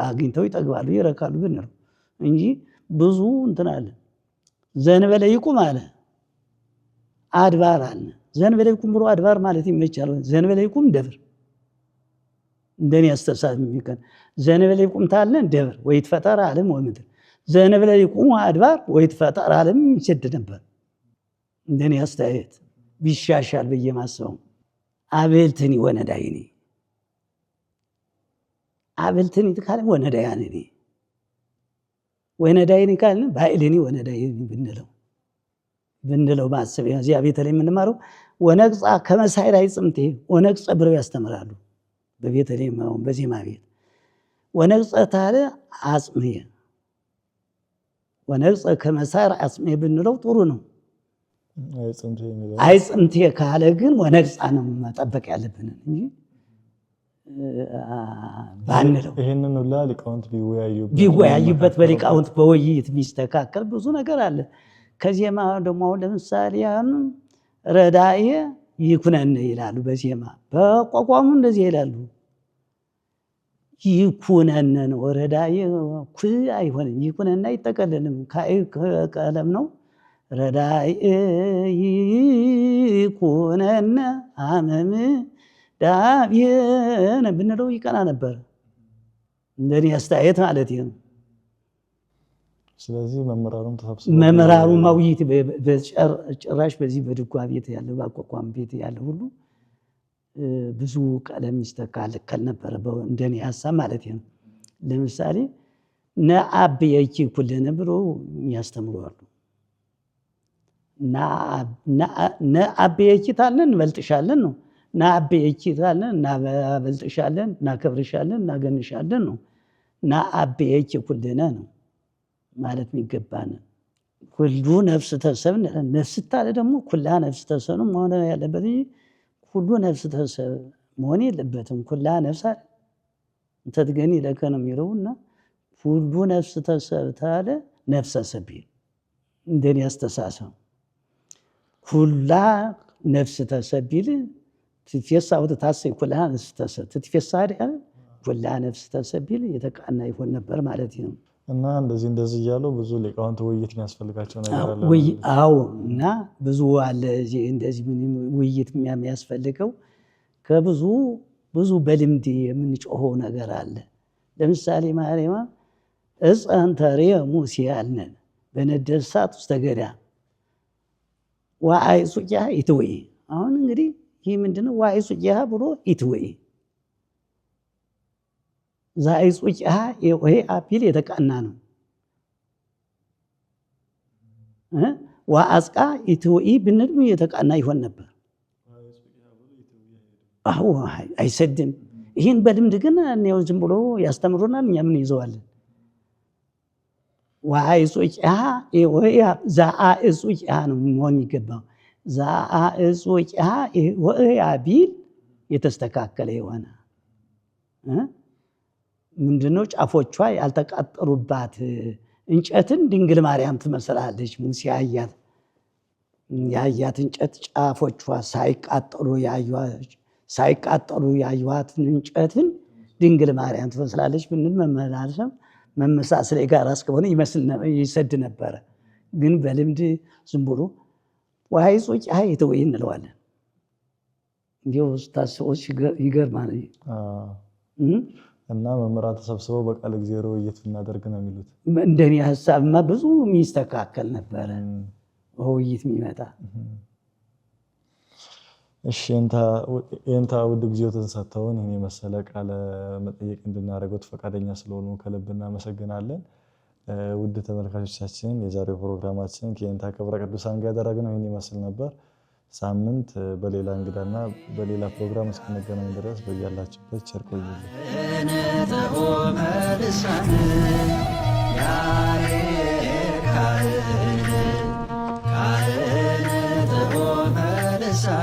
A: አግኝተው ይጠግባሉ ይረካሉ ብንለው እንጂ ብዙ እንትን አለ። ዘንበለ ይቁም አለ አድባር አለ። ዘንበለ ይቁም ብሎ አድባር ማለት ይመቻል። ዘንበለ ይቁም ደብር እንደኔ አስተሳሰብ የሚቀን ዘንበለ ይቁም ታለ ደብር ወይ ተፈጠረ ዓለም ወምድር ዘንበለ ይቁም አድባር ወይ ተፈጠረ ዓለም ይሰድ ነበር። እንደኔ አስተያየት ቢሻሻል በየማሰው አቤልትኒ ወነዳይኒ አቤልትኒ ካለ ወነዳያኒ ወነዳይኒ ካለ ባይልኒ ወነዳይኒ ብንለው ማሰብ እዚያ ቤተልሔም የምንማረው ወነቅጻ ከመሳይር አይጽምቴ ወነቅጻ ብለው ያስተምራሉ። በቤተልሔም በዜማ ቤት ወነቅጻ ታለ አጽሜ ወነቅጻ ከመሳይር አጽሜ ብንለው ጥሩ ነው። አይጽምቴ ካለ ግን ወነቅጻ ነው መጠበቅ ያለብን እንጂ ባንለው
B: ይሄንን ሁላ ሊቃውንት
A: ቢወያዩበት በሊቃውንት በውይይት የሚስተካከል ብዙ ነገር አለ። ከዜማ ደግሞ አሁን ለምሳሌ ረዳኤ ይኩነነ ይላሉ በዜማ በቋቋሙ እንደዚህ ይላሉ። ይኩነነ ነው ረዳኤ ኩ አይሆንም። ይኩነነ አይጠቀልልም ቀለም ነው። ረዳኤ ይኩነነ አመም ዳብየነ ብንለው ይቀና ነበር። እንደኔ አስተያየት ማለት ነው።
B: ስለዚህ
A: መምህራኑ ማውይት ጭራሽ በዚህ በድጓ ቤት ያለ በአቋቋም ቤት ያለ ሁሉ ብዙ ቀለም ይስተካከል ነበር እንደኔ ሀሳብ ማለት ነው። ለምሳሌ ነአብየኪ ኩልነ ብሎ የሚያስተምሩ አሉ። ነአብየኪ ታልን እንበልጥሻለን ነው። ነአብየኪ ታልን እናበልጥሻለን፣ እናከብርሻለን፣ እናገንሻለን ነው። ነአብየኪ ኩልነ ነው ማለት የሚገባን ሁሉ ነፍስ ተሰብ ነፍስ ታለ ደግሞ ኩላ ነፍስ ተሰብ መሆን ያለበት እንጂ ሁሉ ነፍስ ተሰብ መሆን የለበትም። ኩላ ነፍስ አለ እንተትገኒ ለከ ነው የሚለውና ሁሉ ነፍስ ተሰብ ታለ ነፍሰ ሰቢል እንደኔ አስተሳሰብ ኩላ ነፍስ ተሰቢል ትትፈሳ ወተታሰይ ኩላ ነፍስ ተሰብ ትትፈሳ አይደል ኩላ ነፍስ ተሰቢል የተቃና ይሆን ነበር ማለት ነው።
B: እና እንደዚህ እያሉ ብዙ ሊቃውንት ውይይት የሚያስፈልጋቸው ነገር አለ።
A: አዎ እና ብዙ አለ እንደዚህ ውይይት የሚያስፈልገው ብዙ በልምድ የምንጮኸው ነገር አለ። ለምሳሌ ማርያም እፀንተሬ ሙሴ ያልነን በነደድ እሳት ውስጥ ገዳም ወአይጹቂሃ ኢትወኢ። አሁን እንግዲህ ይህ ምንድነው? ወአይጹቂሃ ብሎ ኢትወኢ ዛይጹቂሃ ይሄ አፒል የተቃና ነው። ወአጽቃ ኢትውኢ ብንልም የተቃና ይሆን ነበር። አዎ አይሰድም። ይህን በልምድ ግን እኔው ዝም ብሎ ያስተምሩናል፣ እኛ ምን ይዘዋለን? ወአይጹቂሃ ወያ ዘአእጹቂሃ ነው መሆን የሚገባው። ዘአእጹቂሃ ወያ ቢል የተስተካከለ የሆነ ምንድነው? ጫፎቿ ያልተቃጠሉባት እንጨትን ድንግል ማርያም ትመስላለች። ሙሴ ያያት እንጨት ጫፎቿ ሳይቃጠሉ ያዩዋትን እንጨትን ድንግል ማርያም ትመስላለች ብንል መመሳሰል ጋር እስከሆነ ይሰድ ነበረ። ግን በልምድ ዝም ብሎ ወአይጹቂሃ ኢትውኢ እንለዋለን። እንዲያው ስታስበው ይገርማል።
B: እና መምህራን ተሰብስበው በቃለ እግዚአብሔር ውይይት እናደርግ ነው የሚሉት።
A: እንደኔ ሀሳብማ ብዙ የሚስተካከል ነበረ ውይይት የሚመጣ።
B: እሺ የእንታ ውድ ጊዜዎትን ሰጥተውን ይህን የመሰለ ቃለ መጠየቅ እንድናደርገው ፈቃደኛ ስለሆኑ ከልብ እናመሰግናለን። ውድ ተመልካቾቻችን የዛሬው ፕሮግራማችን ከየንታ ክብረ ቅዱሳን ጋር ያደረግነው ይህን ይመስል ነበር። ሳምንት በሌላ እንግዳና በሌላ ፕሮግራም እስክንገናኝ ድረስ በያላችሁበት ቸር ቆዩልን።